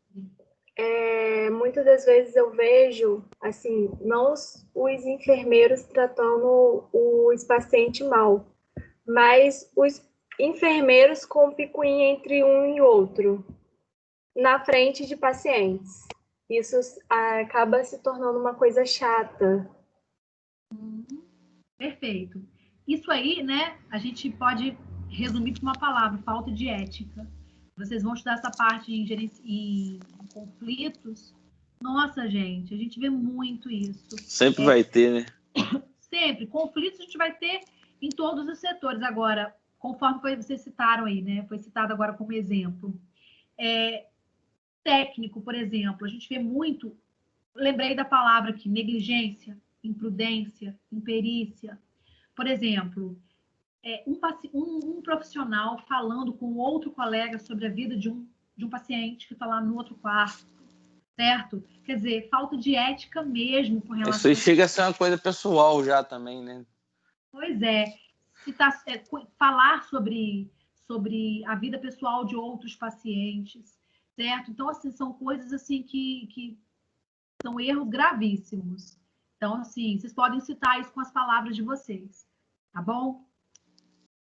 muitas das vezes eu vejo, assim, não os enfermeiros tratando os pacientes mal, mas os enfermeiros com picuinha entre um e outro, na frente de pacientes. Isso acaba se tornando uma coisa chata. Perfeito. Isso aí, né, a gente pode resumir com uma palavra, falta de ética. Vocês vão estudar essa parte em conflitos. Nossa, gente, a gente vê muito isso. Sempre vai ter, né? Sempre. Conflitos a gente vai ter em todos os setores. Agora, conforme vocês citaram aí, né? Foi citado agora como exemplo. Técnico, por exemplo, a gente vê muito... Lembrei da palavra aqui, negligência, imprudência, imperícia. Por exemplo... um profissional falando com outro colega sobre a vida de um paciente que está lá no outro quarto, certo? Quer dizer, falta de ética mesmo com relação... Isso aí chega a ser uma coisa pessoal já também, né? Pois é. Falar sobre a vida pessoal de outros pacientes, certo? Então, assim, são coisas assim que são erros gravíssimos. Então, assim, vocês podem citar isso com as palavras de vocês, tá bom?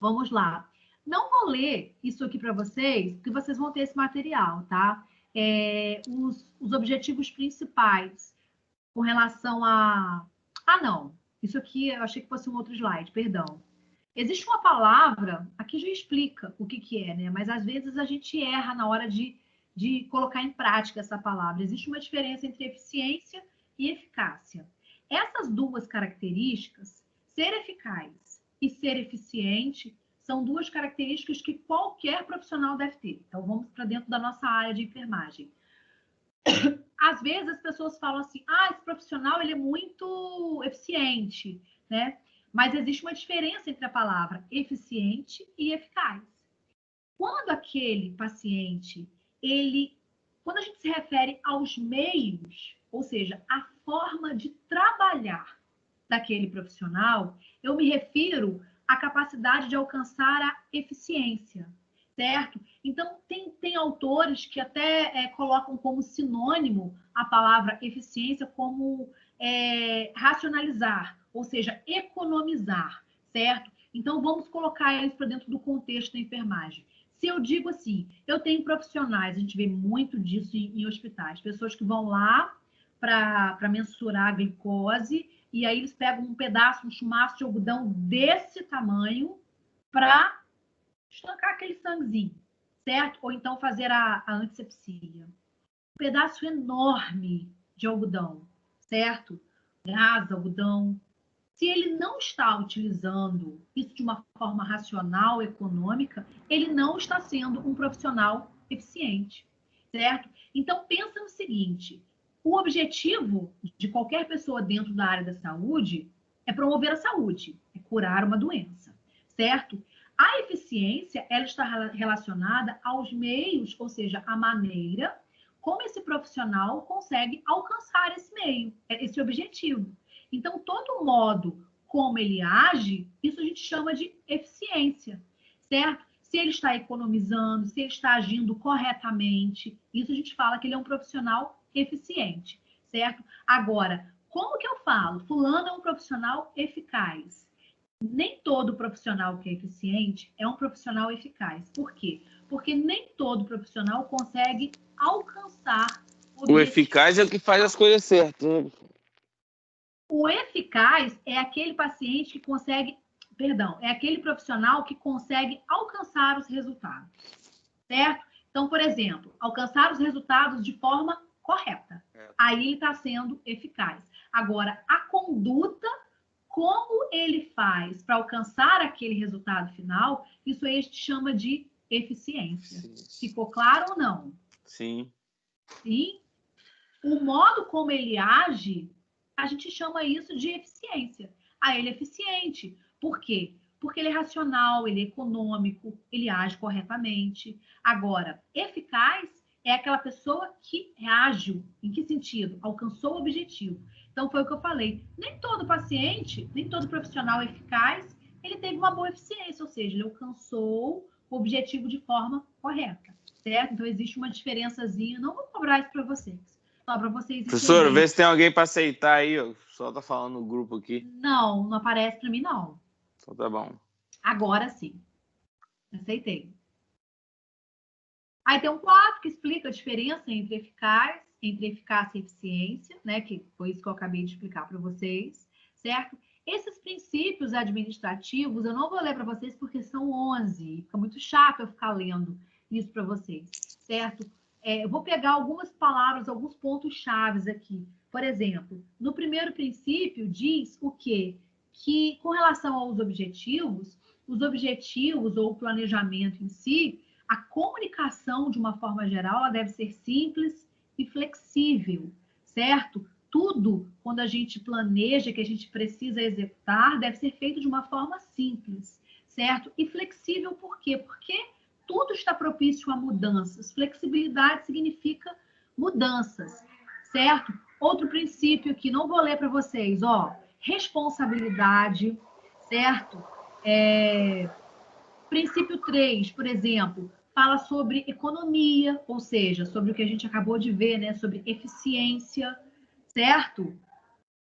Vamos lá. Não vou ler isso aqui para vocês, porque vocês vão ter esse material, tá? Os objetivos principais com relação a... Ah, não. Isso aqui eu achei que fosse um outro slide, perdão. Existe uma palavra, aqui já explica o que é, né? Mas às vezes a gente erra na hora de colocar em prática essa palavra. Existe uma diferença entre eficiência e eficácia. Essas duas características, ser eficaz e ser eficiente, são duas características que qualquer profissional deve ter. Então, vamos para dentro da nossa área de enfermagem. Às vezes as pessoas falam assim, esse profissional ele é muito eficiente, né? Mas existe uma diferença entre a palavra eficiente e eficaz. Quando aquele paciente, quando a gente se refere aos meios, ou seja, a forma de trabalhar daquele profissional, eu me refiro à capacidade de alcançar a eficiência, certo? Então, tem autores que até colocam como sinônimo a palavra eficiência como racionalizar, ou seja, economizar, certo? Então, vamos colocar isso para dentro do contexto da enfermagem. Se eu digo assim, eu tenho profissionais, a gente vê muito disso em hospitais, pessoas que vão lá para mensurar a glicose, e aí eles pegam um chumaço de algodão desse tamanho para estancar aquele sanguezinho, certo? Ou então fazer a antisepsia. Um pedaço enorme de algodão, certo? Gás, algodão. Se ele não está utilizando isso de uma forma racional, econômica, ele não está sendo um profissional eficiente, certo? Então, pensa no seguinte, o objetivo de qualquer pessoa dentro da área da saúde é promover a saúde, é curar uma doença, certo? A eficiência, ela está relacionada aos meios, ou seja, a maneira como esse profissional consegue alcançar esse meio, esse objetivo. Então, todo modo como ele age, isso a gente chama de eficiência, certo? Se ele está economizando, se ele está agindo corretamente, isso a gente fala que ele é um profissional eficiente, certo? Agora, como que eu falo? Fulano é um profissional eficaz. Nem todo profissional que é eficiente é um profissional eficaz. Por quê? Porque nem todo profissional consegue alcançar o eficaz é o que faz as coisas certas, né? O eficaz é aquele paciente que consegue, é aquele profissional que consegue alcançar os resultados, certo? Então, por exemplo, alcançar os resultados de forma correta. Aí ele está sendo eficaz. Agora, a conduta, como ele faz para alcançar aquele resultado final, isso aí a gente chama de eficiência. Sim. Ficou claro ou não? Sim. Sim? O modo como ele age, a gente chama isso de eficiência. Ele é eficiente. Por quê? Porque ele é racional, ele é econômico, ele age corretamente. Agora, eficaz é aquela pessoa que é ágil. Em que sentido? Alcançou o objetivo. Então, foi o que eu falei. Nem todo paciente, nem todo profissional eficaz, ele teve uma boa eficiência, ou seja, ele alcançou o objetivo de forma correta, certo? Então, existe uma diferençazinha. Não vou cobrar isso para vocês. Só para vocês Professor, entenderem. vê se tem alguém para aceitar aí. Ó. Só tá falando no grupo aqui. Não aparece para mim, não. Então tá bom. Agora sim. Aceitei. Aí tem um quadro que explica a diferença entre eficácia e eficiência, né? Que foi isso que eu acabei de explicar para vocês, certo? Esses princípios administrativos, eu não vou ler para vocês porque são 11. Fica muito chato eu ficar lendo isso para vocês, certo? Eu vou pegar algumas palavras, alguns pontos chaves aqui. Por exemplo, no primeiro princípio diz o quê? Que com relação aos objetivos, os objetivos ou o planejamento em si, a comunicação, de uma forma geral, ela deve ser simples e flexível, certo? Tudo, quando a gente planeja, que a gente precisa executar, deve ser feito de uma forma simples, certo? E flexível por quê? Porque tudo está propício a mudanças. Flexibilidade significa mudanças. certo? Outro princípio que não vou ler para vocês, ó, responsabilidade, certo? Princípio 3, por exemplo, fala sobre economia, ou seja, sobre o que a gente acabou de ver, né? Sobre eficiência, certo?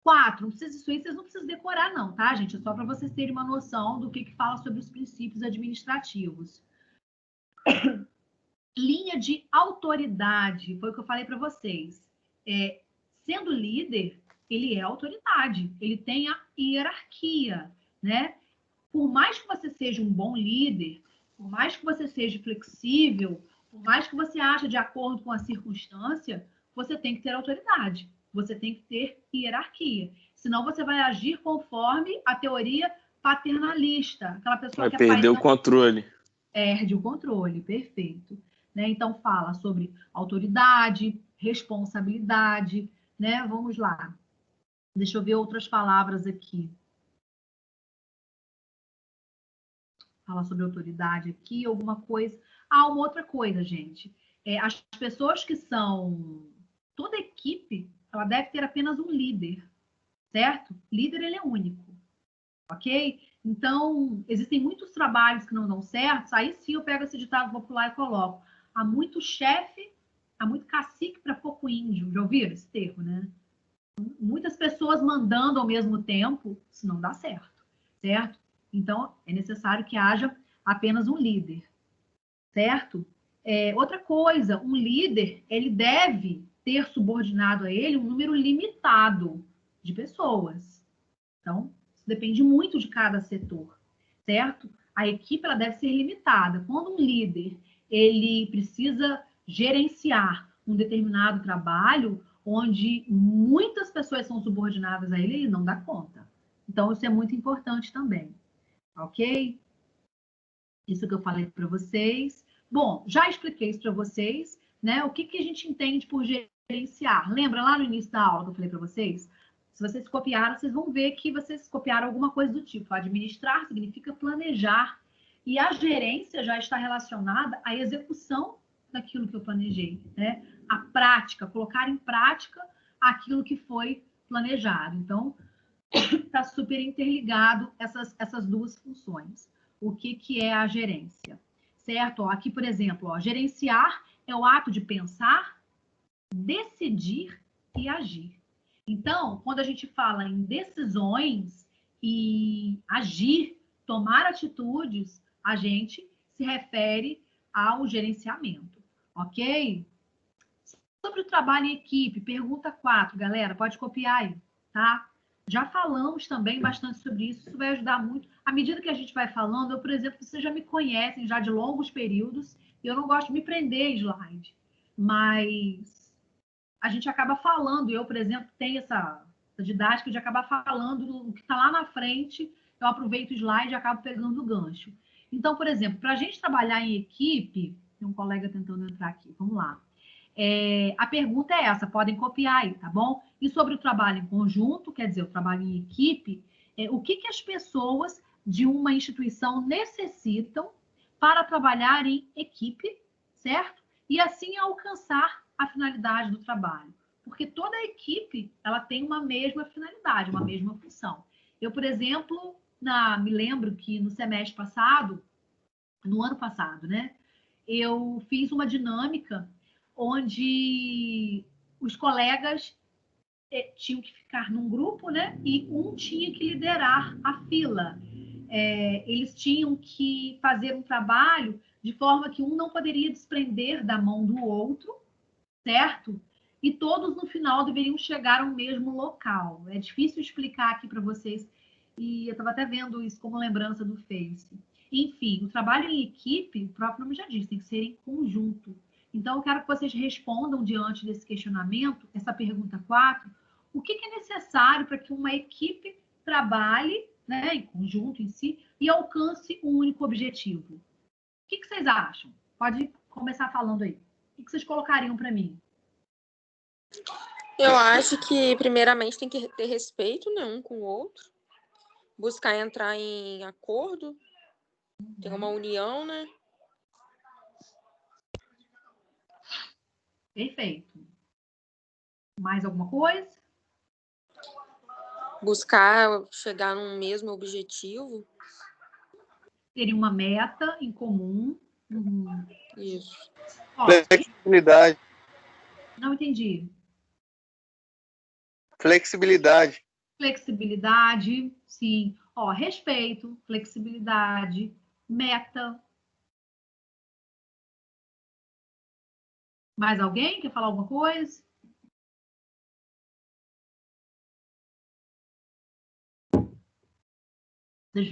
4, isso aí vocês não precisam decorar, não, tá, gente? É só para vocês terem uma noção do que fala sobre os princípios administrativos. Linha de autoridade, foi o que eu falei para vocês. Sendo líder, ele é autoridade, ele tem a hierarquia, né? Por mais que você seja um bom líder, por mais que você seja flexível, por mais que você ache de acordo com a circunstância, você tem que ter autoridade, você tem que ter hierarquia. Senão você vai agir conforme a teoria paternalista. Aquela pessoa Vai que é perder o controle. Perde o controle, perfeito. Né? Então, fala sobre autoridade, responsabilidade, né? Vamos lá. Deixa eu ver outras palavras aqui. Fala sobre autoridade aqui, alguma coisa. Ah, uma outra coisa, gente. As pessoas que são... Toda equipe, ela deve ter apenas um líder, certo? Líder, ele é único, ok? Então, existem muitos trabalhos que não dão certo, aí sim eu pego esse ditado popular e coloco. Há muito chefe, há muito cacique para pouco índio. Já ouviram esse termo, né? Muitas pessoas mandando ao mesmo tempo, isso não dá certo, certo? Então, é necessário que haja apenas um líder, certo? Outra coisa, um líder, ele deve ter subordinado a ele um número limitado de pessoas. Então, isso depende muito de cada setor, certo? A equipe ela deve ser limitada. Quando um líder ele precisa gerenciar um determinado trabalho, onde muitas pessoas são subordinadas a ele, ele não dá conta. Então, isso é muito importante também, ok? Isso que eu falei para vocês. Bom, já expliquei isso para vocês, né? O que a gente entende por gerenciar? Lembra lá no início da aula que eu falei para vocês? Se vocês copiaram, vocês vão ver que vocês copiaram alguma coisa do tipo. Administrar significa planejar. E a gerência já está relacionada à execução daquilo que eu planejei, né? A prática, colocar em prática aquilo que foi planejado. Então, está super interligado essas duas funções. O que é a gerência? Certo? Ó, aqui, por exemplo, ó, gerenciar é o ato de pensar, decidir e agir. Então, quando a gente fala em decisões e agir, tomar atitudes, a gente se refere ao gerenciamento, ok? Sobre o trabalho em equipe, pergunta 4, galera, pode copiar aí, tá? Já falamos também bastante sobre isso, isso vai ajudar muito. À medida que a gente vai falando, eu, por exemplo, vocês já me conhecem já de longos períodos, e eu não gosto de me prender em slide, mas a gente acaba falando, eu, por exemplo, tenho essa didática de acabar falando o que está lá na frente, eu aproveito o slide e acabo pegando o gancho. Então, por exemplo, para a gente trabalhar em equipe, tem um colega tentando entrar aqui, vamos lá. A pergunta é essa, podem copiar aí, tá bom? E sobre o trabalho em conjunto, quer dizer, o trabalho em equipe, o que as pessoas de uma instituição necessitam para trabalhar em equipe, certo? E assim alcançar a finalidade do trabalho. Porque toda equipe, ela tem uma mesma finalidade, uma mesma função. Eu, por exemplo, me lembro que no semestre passado, no ano passado, né? Eu fiz uma dinâmica onde os colegas tinham que ficar num grupo, né? E um tinha que liderar a fila. Eles tinham que fazer um trabalho de forma que um não poderia desprender da mão do outro, certo? E todos no final deveriam chegar ao mesmo local. É difícil explicar aqui para vocês, e eu estava até vendo isso como lembrança do Face. Enfim, o trabalho em equipe, o próprio nome já diz, tem que ser em conjunto. Então, eu quero que vocês respondam diante desse questionamento, essa pergunta 4, o que é necessário para que uma equipe trabalhe, né, em conjunto em si, e alcance um único objetivo? O que vocês acham? Pode começar falando aí. O que vocês colocariam para mim? Eu acho que, primeiramente, tem que ter respeito, né, um com o outro, buscar entrar em acordo, ter uma união, né? Perfeito. Mais alguma coisa? Buscar chegar num mesmo objetivo. Terem uma meta em comum. Isso. Ó, Flexibilidade. não entendi. Flexibilidade. Flexibilidade, sim. Ó, respeito, flexibilidade, meta. Mais alguém quer falar alguma coisa?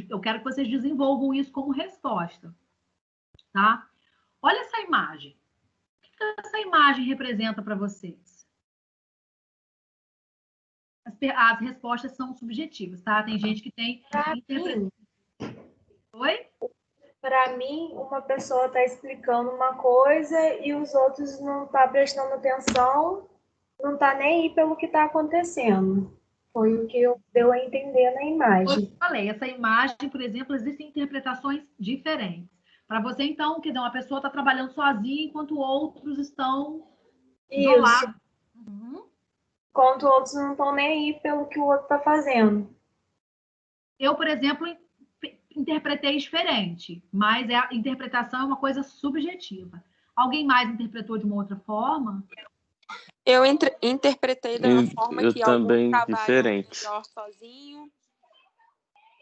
Eu quero que vocês desenvolvam isso como resposta, tá? Olha essa imagem. O que essa imagem representa para vocês? As respostas são subjetivas, tá? Tem gente que tem interpretação. Oi? Para mim, uma pessoa está explicando uma coisa e os outros não estão prestando atenção, não está nem aí pelo que está acontecendo. Foi o que deu a entender na imagem. Eu falei, essa imagem, por exemplo, existem interpretações diferentes. Para você, então, que uma pessoa está trabalhando sozinha enquanto outros estão isolados. Enquanto outros não estão nem aí pelo que o outro está fazendo. Eu, por exemplo, interpretei diferente, mas a interpretação é uma coisa subjetiva. Alguém mais interpretou de uma outra forma? Eu interpretei da forma que também alguns trabalham diferente. melhor sozinho,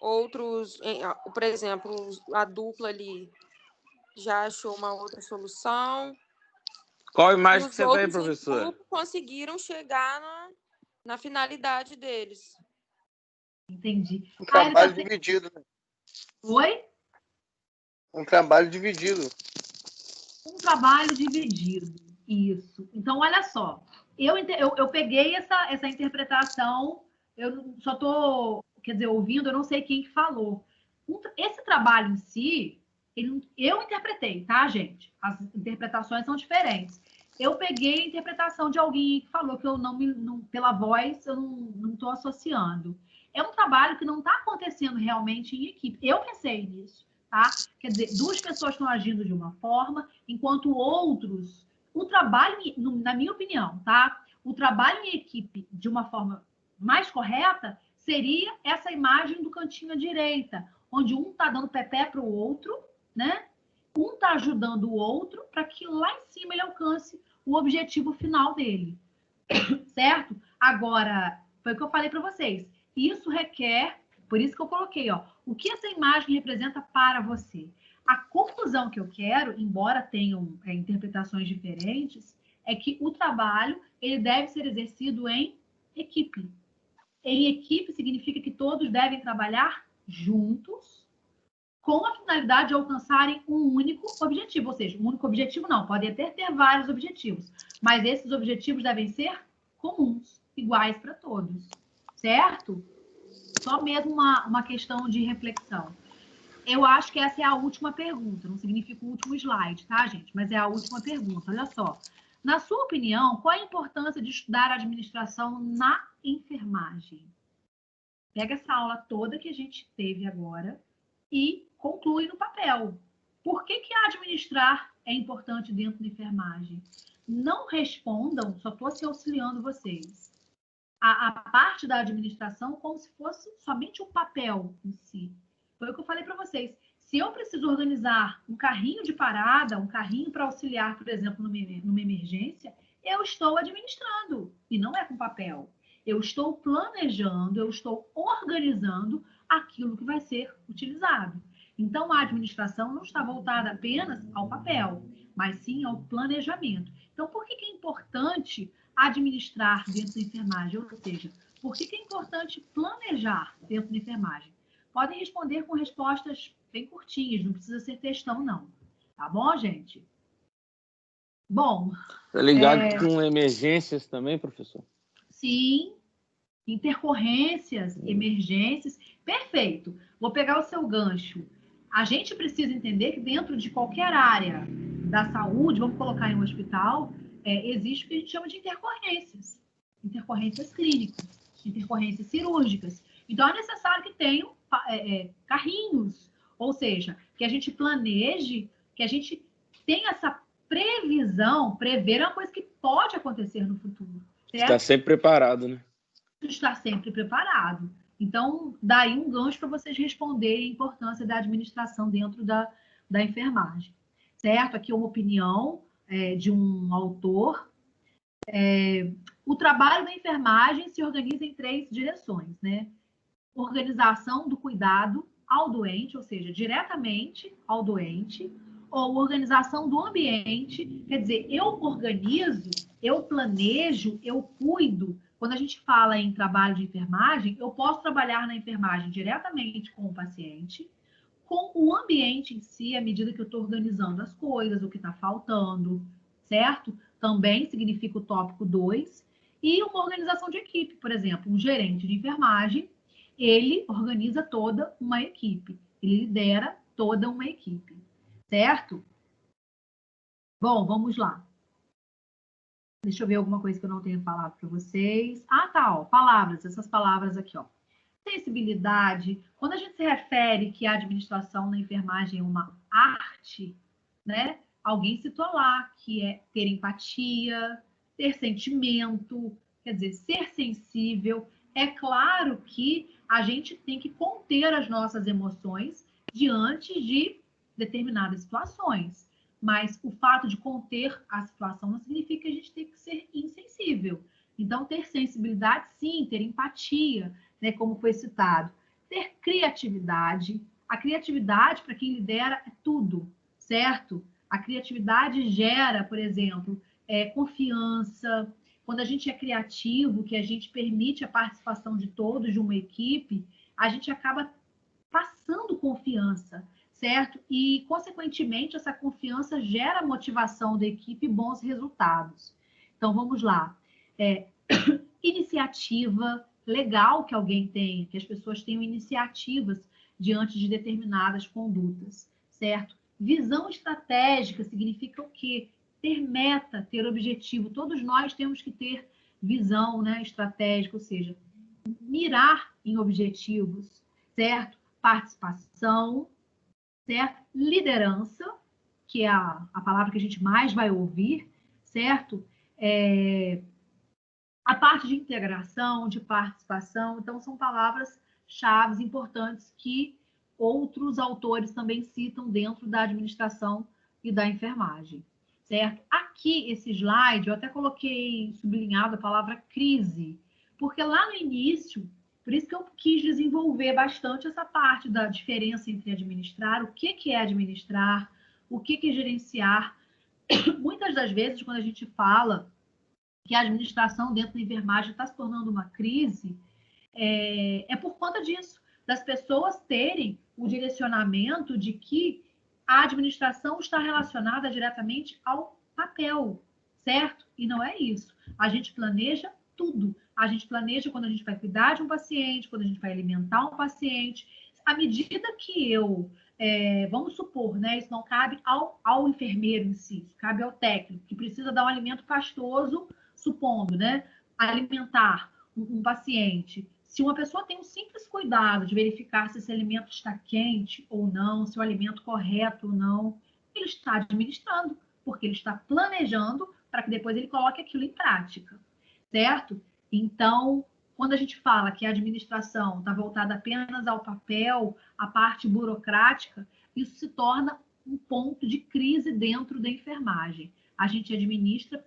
outros, por exemplo, a dupla ali já achou uma outra solução. Qual imagem e que você tem, professora? Os grupos conseguiram chegar na finalidade deles. Entendi. Um trabalho dividido, né? Oi? Um trabalho dividido. Um trabalho dividido, isso. Então, olha só, eu peguei essa interpretação, eu só estou, quer dizer, ouvindo, eu não sei quem que falou. Esse trabalho em si, eu interpretei, tá, gente? As interpretações são diferentes. Eu peguei a interpretação de alguém que falou que eu pela voz, eu não estou associando. É um trabalho que não está acontecendo realmente em equipe. Eu pensei nisso. Tá? Quer dizer, duas pessoas estão agindo de uma forma, enquanto outros... O trabalho, na minha opinião, tá? O trabalho em equipe de uma forma mais correta seria essa imagem do cantinho à direita, onde um está dando pepé para o outro, né? Um está ajudando o outro para que lá em cima ele alcance o objetivo final dele. Certo? Agora, foi o que eu falei para vocês. Isso requer... Por isso que eu coloquei, ó, o que essa imagem representa para você? A conclusão que eu quero, embora tenham interpretações diferentes, é que o trabalho ele deve ser exercido em equipe. Em equipe significa que todos devem trabalhar juntos com a finalidade de alcançarem um único objetivo. Ou seja, um único objetivo não, pode até ter vários objetivos, mas esses objetivos devem ser comuns, iguais para todos, certo? Só mesmo uma questão de reflexão. Eu acho que essa é a última pergunta, não significa o último slide, tá, gente? Mas é a última pergunta. Olha só. Na sua opinião, qual a importância de estudar administração na enfermagem? Pega essa aula toda que a gente teve agora e conclui no papel. Por que administrar é importante dentro da enfermagem? Não respondam, só estou se auxiliando vocês. A parte da administração como se fosse somente o papel em si. Foi o que eu falei para vocês. Se eu preciso organizar um carrinho de parada, um carrinho para auxiliar, por exemplo, numa emergência, eu estou administrando, e não é com papel. Eu estou planejando, eu estou organizando aquilo que vai ser utilizado. Então, a administração não está voltada apenas ao papel, mas sim ao planejamento. Então, por que é importante administrar dentro da enfermagem? Ou seja, por que é importante planejar dentro da enfermagem? Podem responder com respostas bem curtinhas, não precisa ser textão, não. Tá bom, gente? Bom... Tá ligado com emergências também, professor? Sim, intercorrências, emergências. Perfeito. Vou pegar o seu gancho. A gente precisa entender que dentro de qualquer área da saúde, vamos colocar em um hospital, existe o que a gente chama de intercorrências. Intercorrências clínicas, intercorrências cirúrgicas. Então, é necessário que tenham carrinhos, ou seja, que a gente planeje, que a gente tenha essa previsão. Prever é uma coisa que pode acontecer no futuro. Está sempre preparado, né? Estar sempre preparado. Então, daí um gancho para vocês responderem a importância da administração dentro da enfermagem. Certo? Aqui é uma opinião de um autor. O trabalho da enfermagem se organiza em 3 direções, né? Organização do cuidado ao doente, ou seja, diretamente ao doente, ou organização do ambiente, quer dizer, eu organizo, eu planejo, eu cuido. Quando a gente fala em trabalho de enfermagem, eu posso trabalhar na enfermagem diretamente com o paciente, com o ambiente em si, à medida que eu estou organizando as coisas, o que está faltando, certo? Também significa o tópico 2. E uma organização de equipe, por exemplo, um gerente de enfermagem, ele organiza toda uma equipe, ele lidera toda uma equipe, certo? Bom, vamos lá. Deixa eu ver alguma coisa que eu não tenha falado para vocês. Ah, tá, ó, palavras, essas palavras aqui, ó. Sensibilidade. Quando a gente se refere que a administração na enfermagem é uma arte, né? Alguém citou lá que é ter empatia, ter sentimento, quer dizer, ser sensível. É claro que a gente tem que conter as nossas emoções diante de determinadas situações. Mas o fato de conter a situação não significa que a gente tem que ser insensível. Então, ter sensibilidade, sim, ter empatia, né, como foi citado. Ter criatividade. A criatividade, para quem lidera, é tudo, certo? A criatividade gera, por exemplo, confiança. Quando a gente é criativo, que a gente permite a participação de todos de uma equipe, a gente acaba passando confiança, certo? E, consequentemente, essa confiança gera motivação da equipe e bons resultados. Então, vamos lá. Iniciativa, legal que alguém tenha, que as pessoas tenham iniciativas diante de determinadas condutas, certo? Visão estratégica significa o quê? Ter meta, ter objetivo. Todos nós temos que ter visão, né, estratégica, ou seja, mirar em objetivos, certo? Participação, certo? Liderança, que é a palavra que a gente mais vai ouvir, certo? A parte de integração, de participação, então são palavras-chave importantes que outros autores também citam dentro da administração e da enfermagem, certo? Aqui, esse slide, eu até coloquei sublinhado a palavra crise, porque lá no início, por isso que eu quis desenvolver bastante essa parte da diferença entre administrar, o que é administrar, o que é gerenciar. Muitas das vezes, quando a gente fala que a administração dentro da enfermagem está se tornando uma crise, é por conta disso, das pessoas terem o direcionamento de que a administração está relacionada diretamente ao papel, certo? E não é isso. A gente planeja tudo. A gente planeja quando a gente vai cuidar de um paciente, quando a gente vai alimentar um paciente. À medida que vamos supor, né, isso não cabe ao enfermeiro em si, isso cabe ao técnico, que precisa dar um alimento pastoso, supondo, né, alimentar um paciente. Se uma pessoa tem um simples cuidado de verificar se esse alimento está quente ou não, se o alimento correto ou não, ele está administrando, porque ele está planejando para que depois ele coloque aquilo em prática, certo? Então, quando a gente fala que a administração está voltada apenas ao papel, à parte burocrática, isso se torna um ponto de crise dentro da enfermagem. A gente administra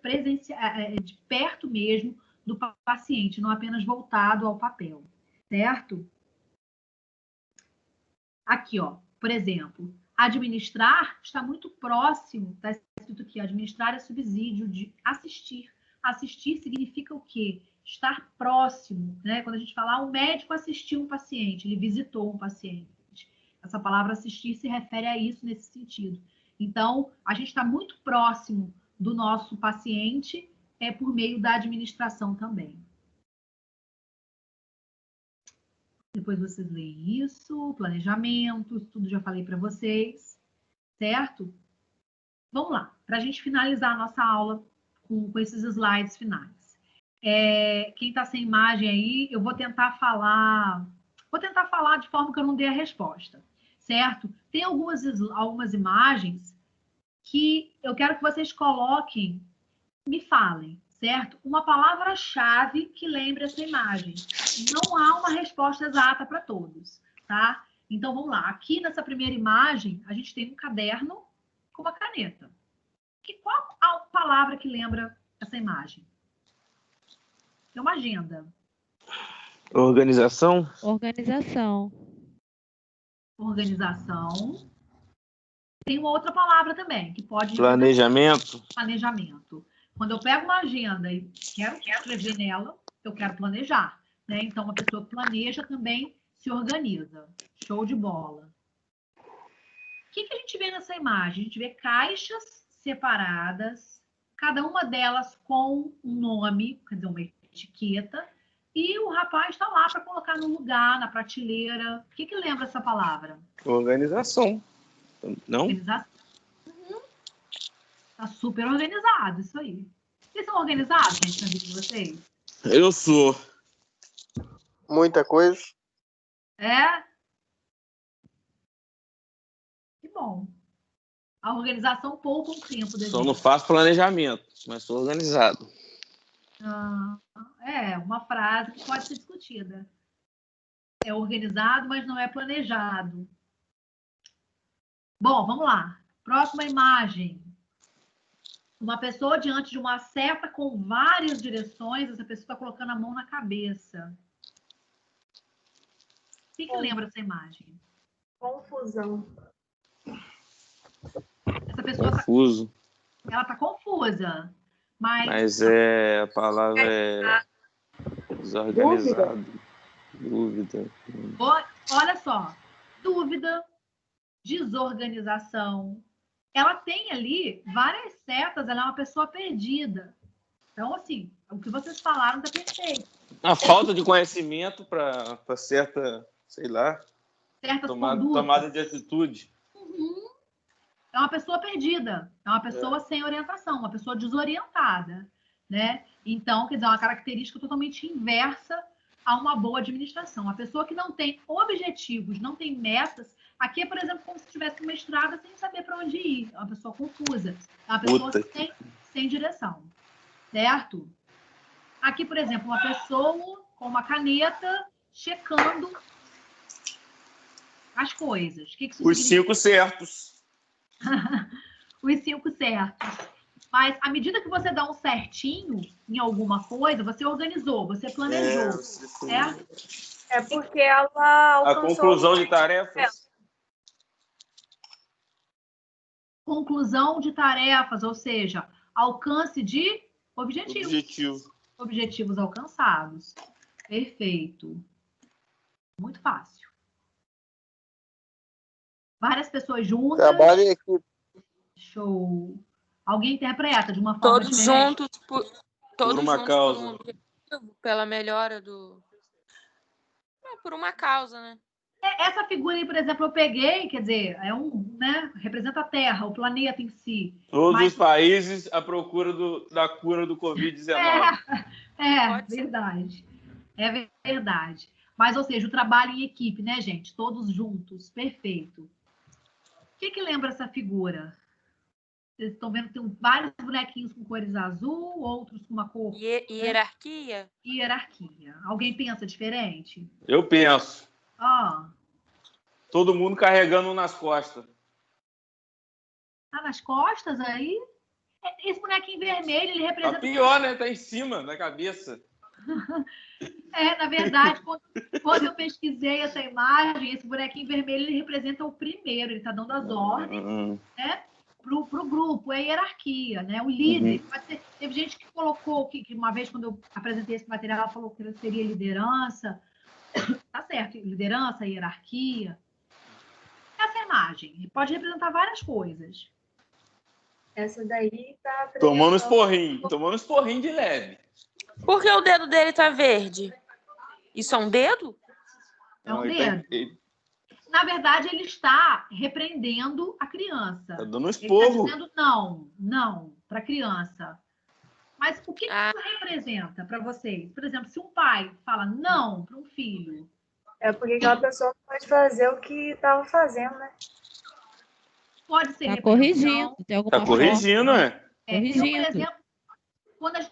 de perto mesmo do paciente, não apenas voltado ao papel, certo? Aqui, ó, por exemplo, administrar está muito próximo, está escrito aqui, administrar é subsídio de assistir. Assistir significa o quê? Estar próximo, né? Quando a gente fala, o médico assistiu um paciente, ele visitou um paciente. Essa palavra assistir se refere a isso nesse sentido. Então, a gente está muito próximo do nosso paciente por meio da administração também. Depois vocês leem isso, planejamento, tudo já falei para vocês, certo? Vamos lá, para a gente finalizar a nossa aula com esses slides finais. Quem está sem imagem aí, eu vou tentar falar de forma que eu não dê a resposta, certo? Tem algumas imagens que eu quero que vocês coloquem, me falem certo? Uma palavra-chave que lembre essa imagem. Não há uma resposta exata para todos, tá? Então, vamos lá. Aqui nessa primeira imagem, a gente tem um caderno com uma caneta. E qual a palavra que lembra essa imagem? É uma agenda. Organização? Organização. Organização. Tem uma outra palavra também, que pode... Planejamento? Planejamento. Quando eu pego uma agenda e quero escrever nela, eu quero planejar, né? Então, uma pessoa que planeja também se organiza. Show de bola. O que a gente vê nessa imagem? A gente vê caixas separadas, cada uma delas com um nome, quer dizer, uma etiqueta, e o rapaz está lá para colocar no lugar, na prateleira. O que lembra essa palavra? Organização. Não? Organização. Tá super organizado, isso aí. Vocês são organizados, gente, na vida de vocês? Eu sou. Muita coisa. É? Que bom. A organização poupa um tempo da Só gente. não faço planejamento, mas sou organizado. É, uma frase que pode ser discutida. É organizado, mas não é planejado. Bom, vamos lá. Próxima imagem. Uma pessoa diante de uma seta com várias direções, essa pessoa está colocando a mão na cabeça. O que lembra essa imagem? Confusão. Essa pessoa Confuso. ela está confusa. Mas a palavra é desorganizado. Dúvida. Olha só. Dúvida, desorganização. Ela tem ali várias setas, ela é uma pessoa perdida. Então, assim, o que vocês falaram está perfeito. A falta de conhecimento para certa, sei lá, Certas tomada de atitude. Uhum. É uma pessoa perdida, é uma pessoa sem orientação, uma pessoa desorientada, né? Então, quer dizer, é uma característica totalmente inversa a uma boa administração. Uma pessoa que não tem objetivos, não tem metas, aqui é, por exemplo, como se tivesse uma estrada sem saber para onde ir. É uma pessoa confusa, é uma pessoa sem direção, certo? Aqui, por exemplo, uma pessoa com uma caneta checando as coisas. O que isso Os significa? 5 certos. Os 5 certos. Mas à medida que você dá um certinho em alguma coisa, você organizou, você planejou, certo? É porque ela alcançou... A conclusão de tarefas. Conclusão de tarefas, ou seja, alcance de objetivos. Objetivos alcançados. Perfeito. Muito fácil. Várias pessoas juntas. Trabalho em equipe. Show. Alguém interpreta de uma forma Todos diferente? juntos, Por uma causa. por um objetivo, pela melhora do... por uma causa, né? Essa figura aí, por exemplo, eu peguei, quer dizer, né, representa a Terra, o planeta em si. Todos os países à procura da cura do Covid-19. Verdade. É verdade. Mas, ou seja, o trabalho em equipe, né, gente? Todos juntos. Perfeito. O que lembra essa figura? Vocês estão vendo que tem vários bonequinhos com cores azul, outros com uma cor... Hierarquia? Hierarquia. Alguém pensa diferente? Eu penso. Todo mundo carregando um nas costas. Tá nas costas aí? Esse bonequinho vermelho, ele representa... Tá pior, né? Tá em cima da cabeça. Na verdade, quando eu pesquisei essa imagem, esse bonequinho vermelho, ele representa o primeiro, ele tá dando as ordens, né? Pro grupo, é a hierarquia, né? O líder. Teve gente que colocou, que uma vez, quando eu apresentei esse material, ela falou que seria liderança. Tá certo, liderança, hierarquia. Essa imagem pode representar várias coisas. Essa daí tá... Tomando esporrinho de leve. Por que o dedo dele tá verde? Isso é um dedo? É um dedo. Na verdade, ele está repreendendo a criança. Tá dando um esporro. Ele está dizendo não para a criança. Mas o que isso representa para vocês? Por exemplo, se um pai fala não para um filho... É porque aquela pessoa não pode fazer o que estava fazendo, né? Pode ser corrigindo, de alguma forma. Corrigindo, né? Eu, por exemplo,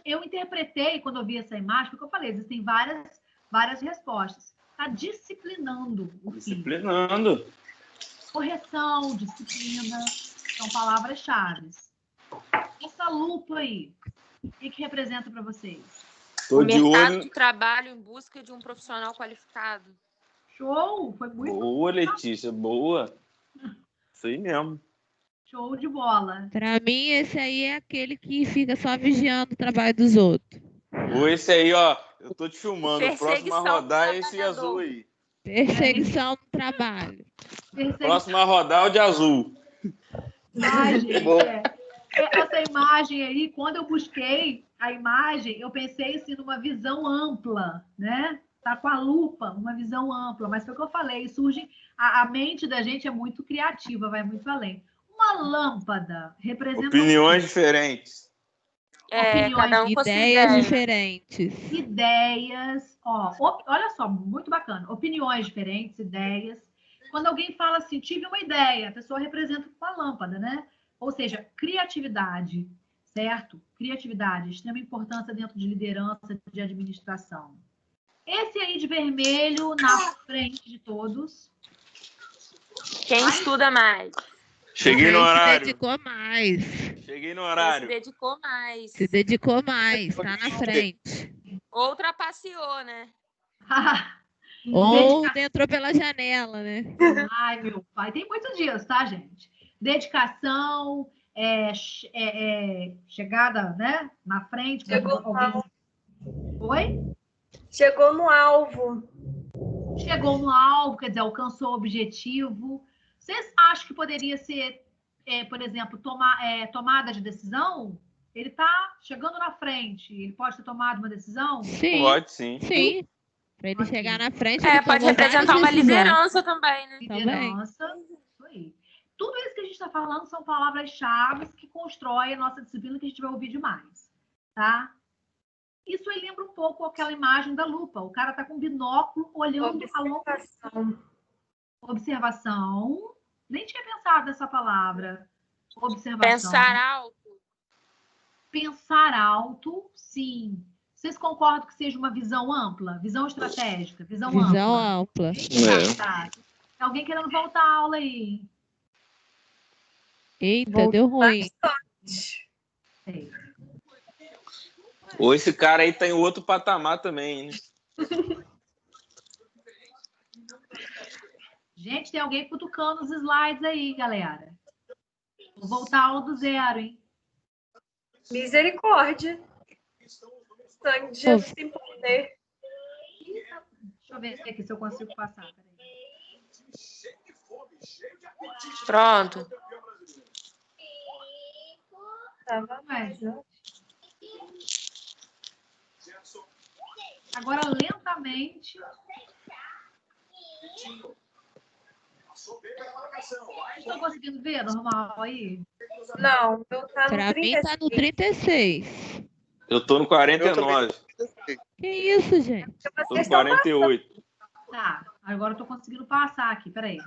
Eu interpretei, quando eu vi essa imagem, porque eu falei, existem várias respostas. Está disciplinando o filho. Disciplinando. Correção, disciplina, são palavras-chave. Essa lupa aí, o que representa para vocês? Tô de mercado olho. de trabalho em busca de um profissional qualificado. Show! Foi muito Boa, Letícia, boa. Isso aí mesmo. show de bola. Pra mim, esse aí é aquele que fica só vigiando o trabalho dos outros. Ou esse aí, ó, eu tô te filmando. O próximo a Perseguição rodar do é esse trabalhador. azul aí. Perseguição no trabalho. Próximo a rodar é o de azul. Ai, gente, Bom. essa imagem aí, quando eu busquei a imagem, eu pensei assim, numa visão ampla, né? Tá com a lupa, uma visão ampla. Mas foi o que eu falei, surge... A mente da gente é muito criativa, vai muito além. Uma lâmpada representa... Opiniões diferentes. Cada um com a sua Ideias ideia. diferentes. Ideias, olha só, muito bacana. Opiniões diferentes, ideias. Quando alguém fala assim, tive uma ideia, a pessoa representa uma lâmpada, né? Ou seja, criatividade, certo? Criatividade, extrema importância dentro de liderança, de administração. Esse aí de vermelho, na frente de todos. Quem estuda mais? Cheguei no Quem se horário. dedicou mais. Cheguei no Quem se horário. dedicou mais? Se dedicou mais, tá na frente. Ou trapaceou, né? Ou entrou pela janela, né? Ai, meu pai, tem muitos dias, tá, gente? Dedicação, chegada, né? Na frente. Chegou no alvo. Oi? Chegou no alvo. Chegou no alvo, quer dizer, alcançou o objetivo. Vocês acham que poderia ser, por exemplo, tomada de decisão? Ele está chegando na frente, ele pode ter tomado uma decisão? Sim. Pode sim. Sim. Para ele chegar na frente, É, ele pode tomou representar várias uma decisões. liderança também, né? Liderança, isso aí. Tudo isso que a gente está falando são palavras-chave que constroem a nossa disciplina que a gente vai ouvir demais, tá? Isso aí lembra um pouco aquela imagem da lupa. O cara está com um binóculo olhando a longo. Observação. Nem tinha pensado nessa palavra. Observação. Pensar alto. Pensar alto, sim. Vocês concordam que seja uma visão ampla? Visão estratégica? Visão ampla? Tá. Alguém querendo voltar à aula aí? Eita, deu ruim. Sei. Ou esse cara aí tá em outro patamar também, né? Gente, tem alguém cutucando os slides aí, galera. Vou voltar à aula do zero, hein? Misericórdia. Sangue de Jesus tem poder. Deixa eu ver aqui se eu consigo passar. Peraí. Pronto. Tava mais, né? Agora, lentamente. Estão conseguindo ver normal aí? Não, eu tá no Pra mim 36. tá no 36. Eu tô no 49. Que isso, gente? Tô no 48. Tá, agora eu tô conseguindo passar aqui, peraí.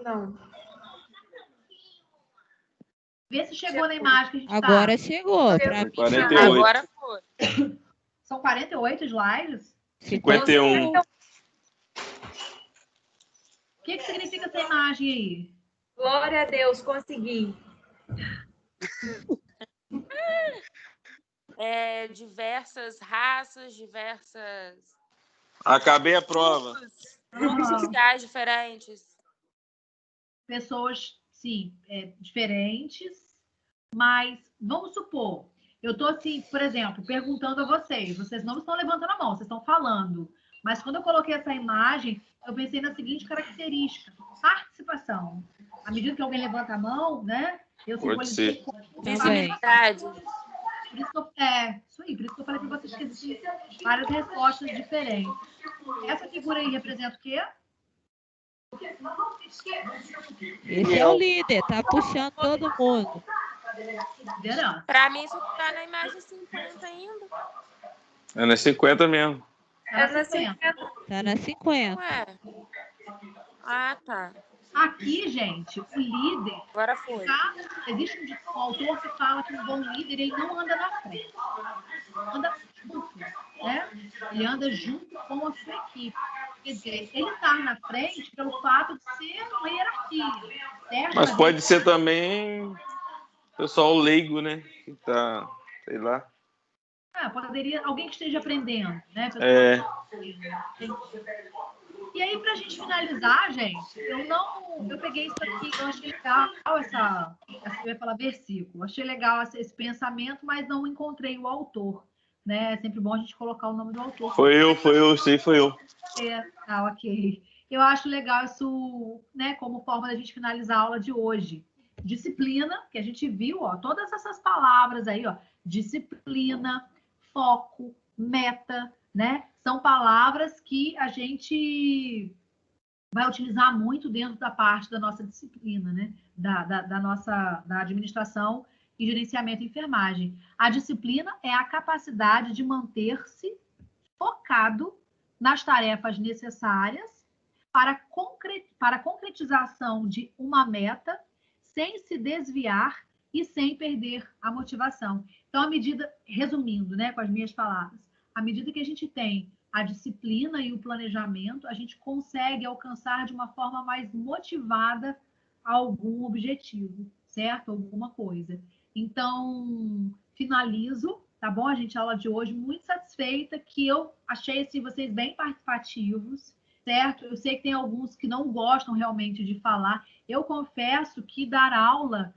Não. Vê se chegou na imagem que a gente Agora tá. chegou. Pra mim, 48. Agora foi. São 48 slides? 51. O que significa essa imagem aí? Glória a Deus, consegui. Diversas raças, diversas Acabei a prova. grupos sociais diferentes. Pessoas, sim, diferentes, mas vamos supor, eu estou assim, por exemplo, perguntando a vocês não estão levantando a mão, vocês estão falando, mas quando eu coloquei essa imagem, eu pensei na seguinte característica: participação. À medida que alguém levanta a mão, né? Eu simbolizei Visibilidade. Por isso que isso aí, por isso que eu falei para vocês que existem várias respostas diferentes. Essa figura aí representa o quê? esse é o líder, tá puxando todo mundo. Liderança. Pra mim, isso tá na imagem 50 ainda. É nas 50 mesmo. É na 50. Tá na 50. Ué. Ah, tá. Aqui, gente, o líder... Agora foi. Tá? Existe um autor que fala que um bom líder ele não anda na frente. Anda junto, né? Ele anda junto com a sua equipe. Quer dizer, ele está na frente pelo fato de ser uma hierarquia, certo? Mas pode ser também pessoal leigo, né? Que tá, sei lá. Poderia alguém que esteja aprendendo, né? E aí, para a gente finalizar, gente, eu peguei isso aqui, eu achei legal eu ia falar versículo, achei legal esse pensamento, mas não encontrei o autor, né? É sempre bom a gente colocar o nome do autor. Foi eu. Ok. Eu acho legal isso, né, como forma da gente finalizar a aula de hoje. Disciplina, que a gente viu, ó, todas essas palavras aí, ó, disciplina, foco, meta, né? São palavras que a gente vai utilizar muito dentro da parte da nossa disciplina, né? Da administração e gerenciamento de enfermagem. A disciplina é a capacidade de manter-se focado nas tarefas necessárias para a concretização de uma meta, sem se desviar e sem perder a motivação. Então, resumindo, né, com as minhas palavras, à medida que a gente tem a disciplina e o planejamento, a gente consegue alcançar de uma forma mais motivada algum objetivo, certo? Alguma coisa. Então, finalizo, tá bom? A gente, a aula de hoje, muito satisfeita, que eu achei assim, vocês bem participativos, certo? Eu sei que tem alguns que não gostam realmente de falar. Eu confesso que dar aula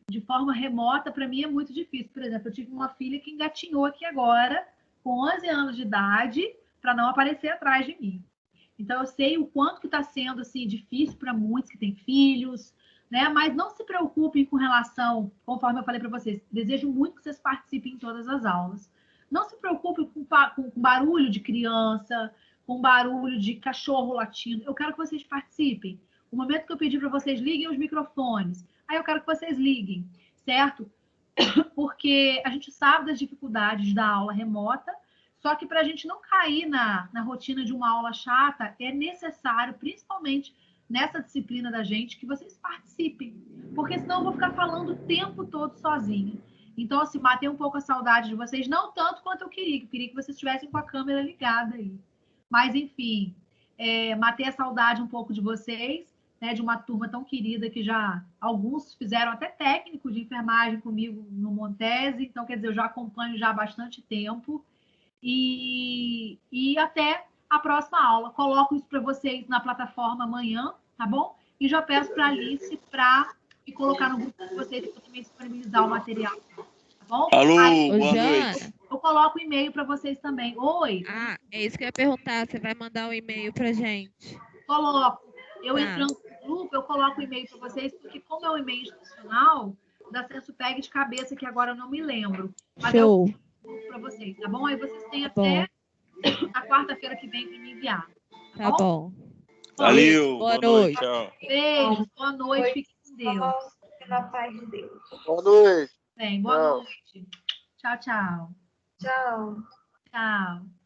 de forma remota, para mim, é muito difícil. Por exemplo, eu tive uma filha que engatinhou aqui agora, com 11 anos de idade, para não aparecer atrás de mim. Então, eu sei o quanto que está sendo assim, difícil para muitos que têm filhos, né? Mas não se preocupem com relação, conforme eu falei para vocês, desejo muito que vocês participem em todas as aulas. Não se preocupem com barulho de criança, com barulho de cachorro latindo. Eu quero que vocês participem. O momento que eu pedi para vocês liguem os microfones, aí eu quero que vocês liguem, certo? Porque a gente sabe das dificuldades da aula remota, só que para a gente não cair na rotina de uma aula chata, é necessário, principalmente nessa disciplina da gente, que vocês participem, porque senão eu vou ficar falando o tempo todo sozinha. Então, assim, matei um pouco a saudade de vocês, não tanto quanto eu queria que vocês estivessem com a câmera ligada aí. Mas, enfim, matei a saudade um pouco de vocês, né, de uma turma tão querida que já alguns fizeram até técnico de enfermagem comigo no Montese, então, quer dizer, eu já acompanho já há bastante tempo. E até a próxima aula. Coloco isso para vocês na plataforma amanhã, tá bom? E já peço para a Alice para me colocar no grupo de vocês para também disponibilizar o material, tá bom? Alô, Aí, boa noite. eu coloco o e-mail para vocês também. Oi? É isso que eu ia perguntar. Você vai mandar um e-mail para gente? Coloco. Eu entrando no grupo, eu coloco o e-mail para vocês, porque como é um e-mail institucional, da Sensupeg de cabeça, que agora eu não me lembro. Mas Show. Para vocês, tá bom? Aí vocês têm até a quarta-feira que vem para me enviar. Tá bom. Valeu. Boa noite. Tchau. Beijo. Boa noite. Fiquem com Deus. Na paz de Deus. Boa noite. Bem, boa noite. Tchau, tchau. Tchau. Tchau.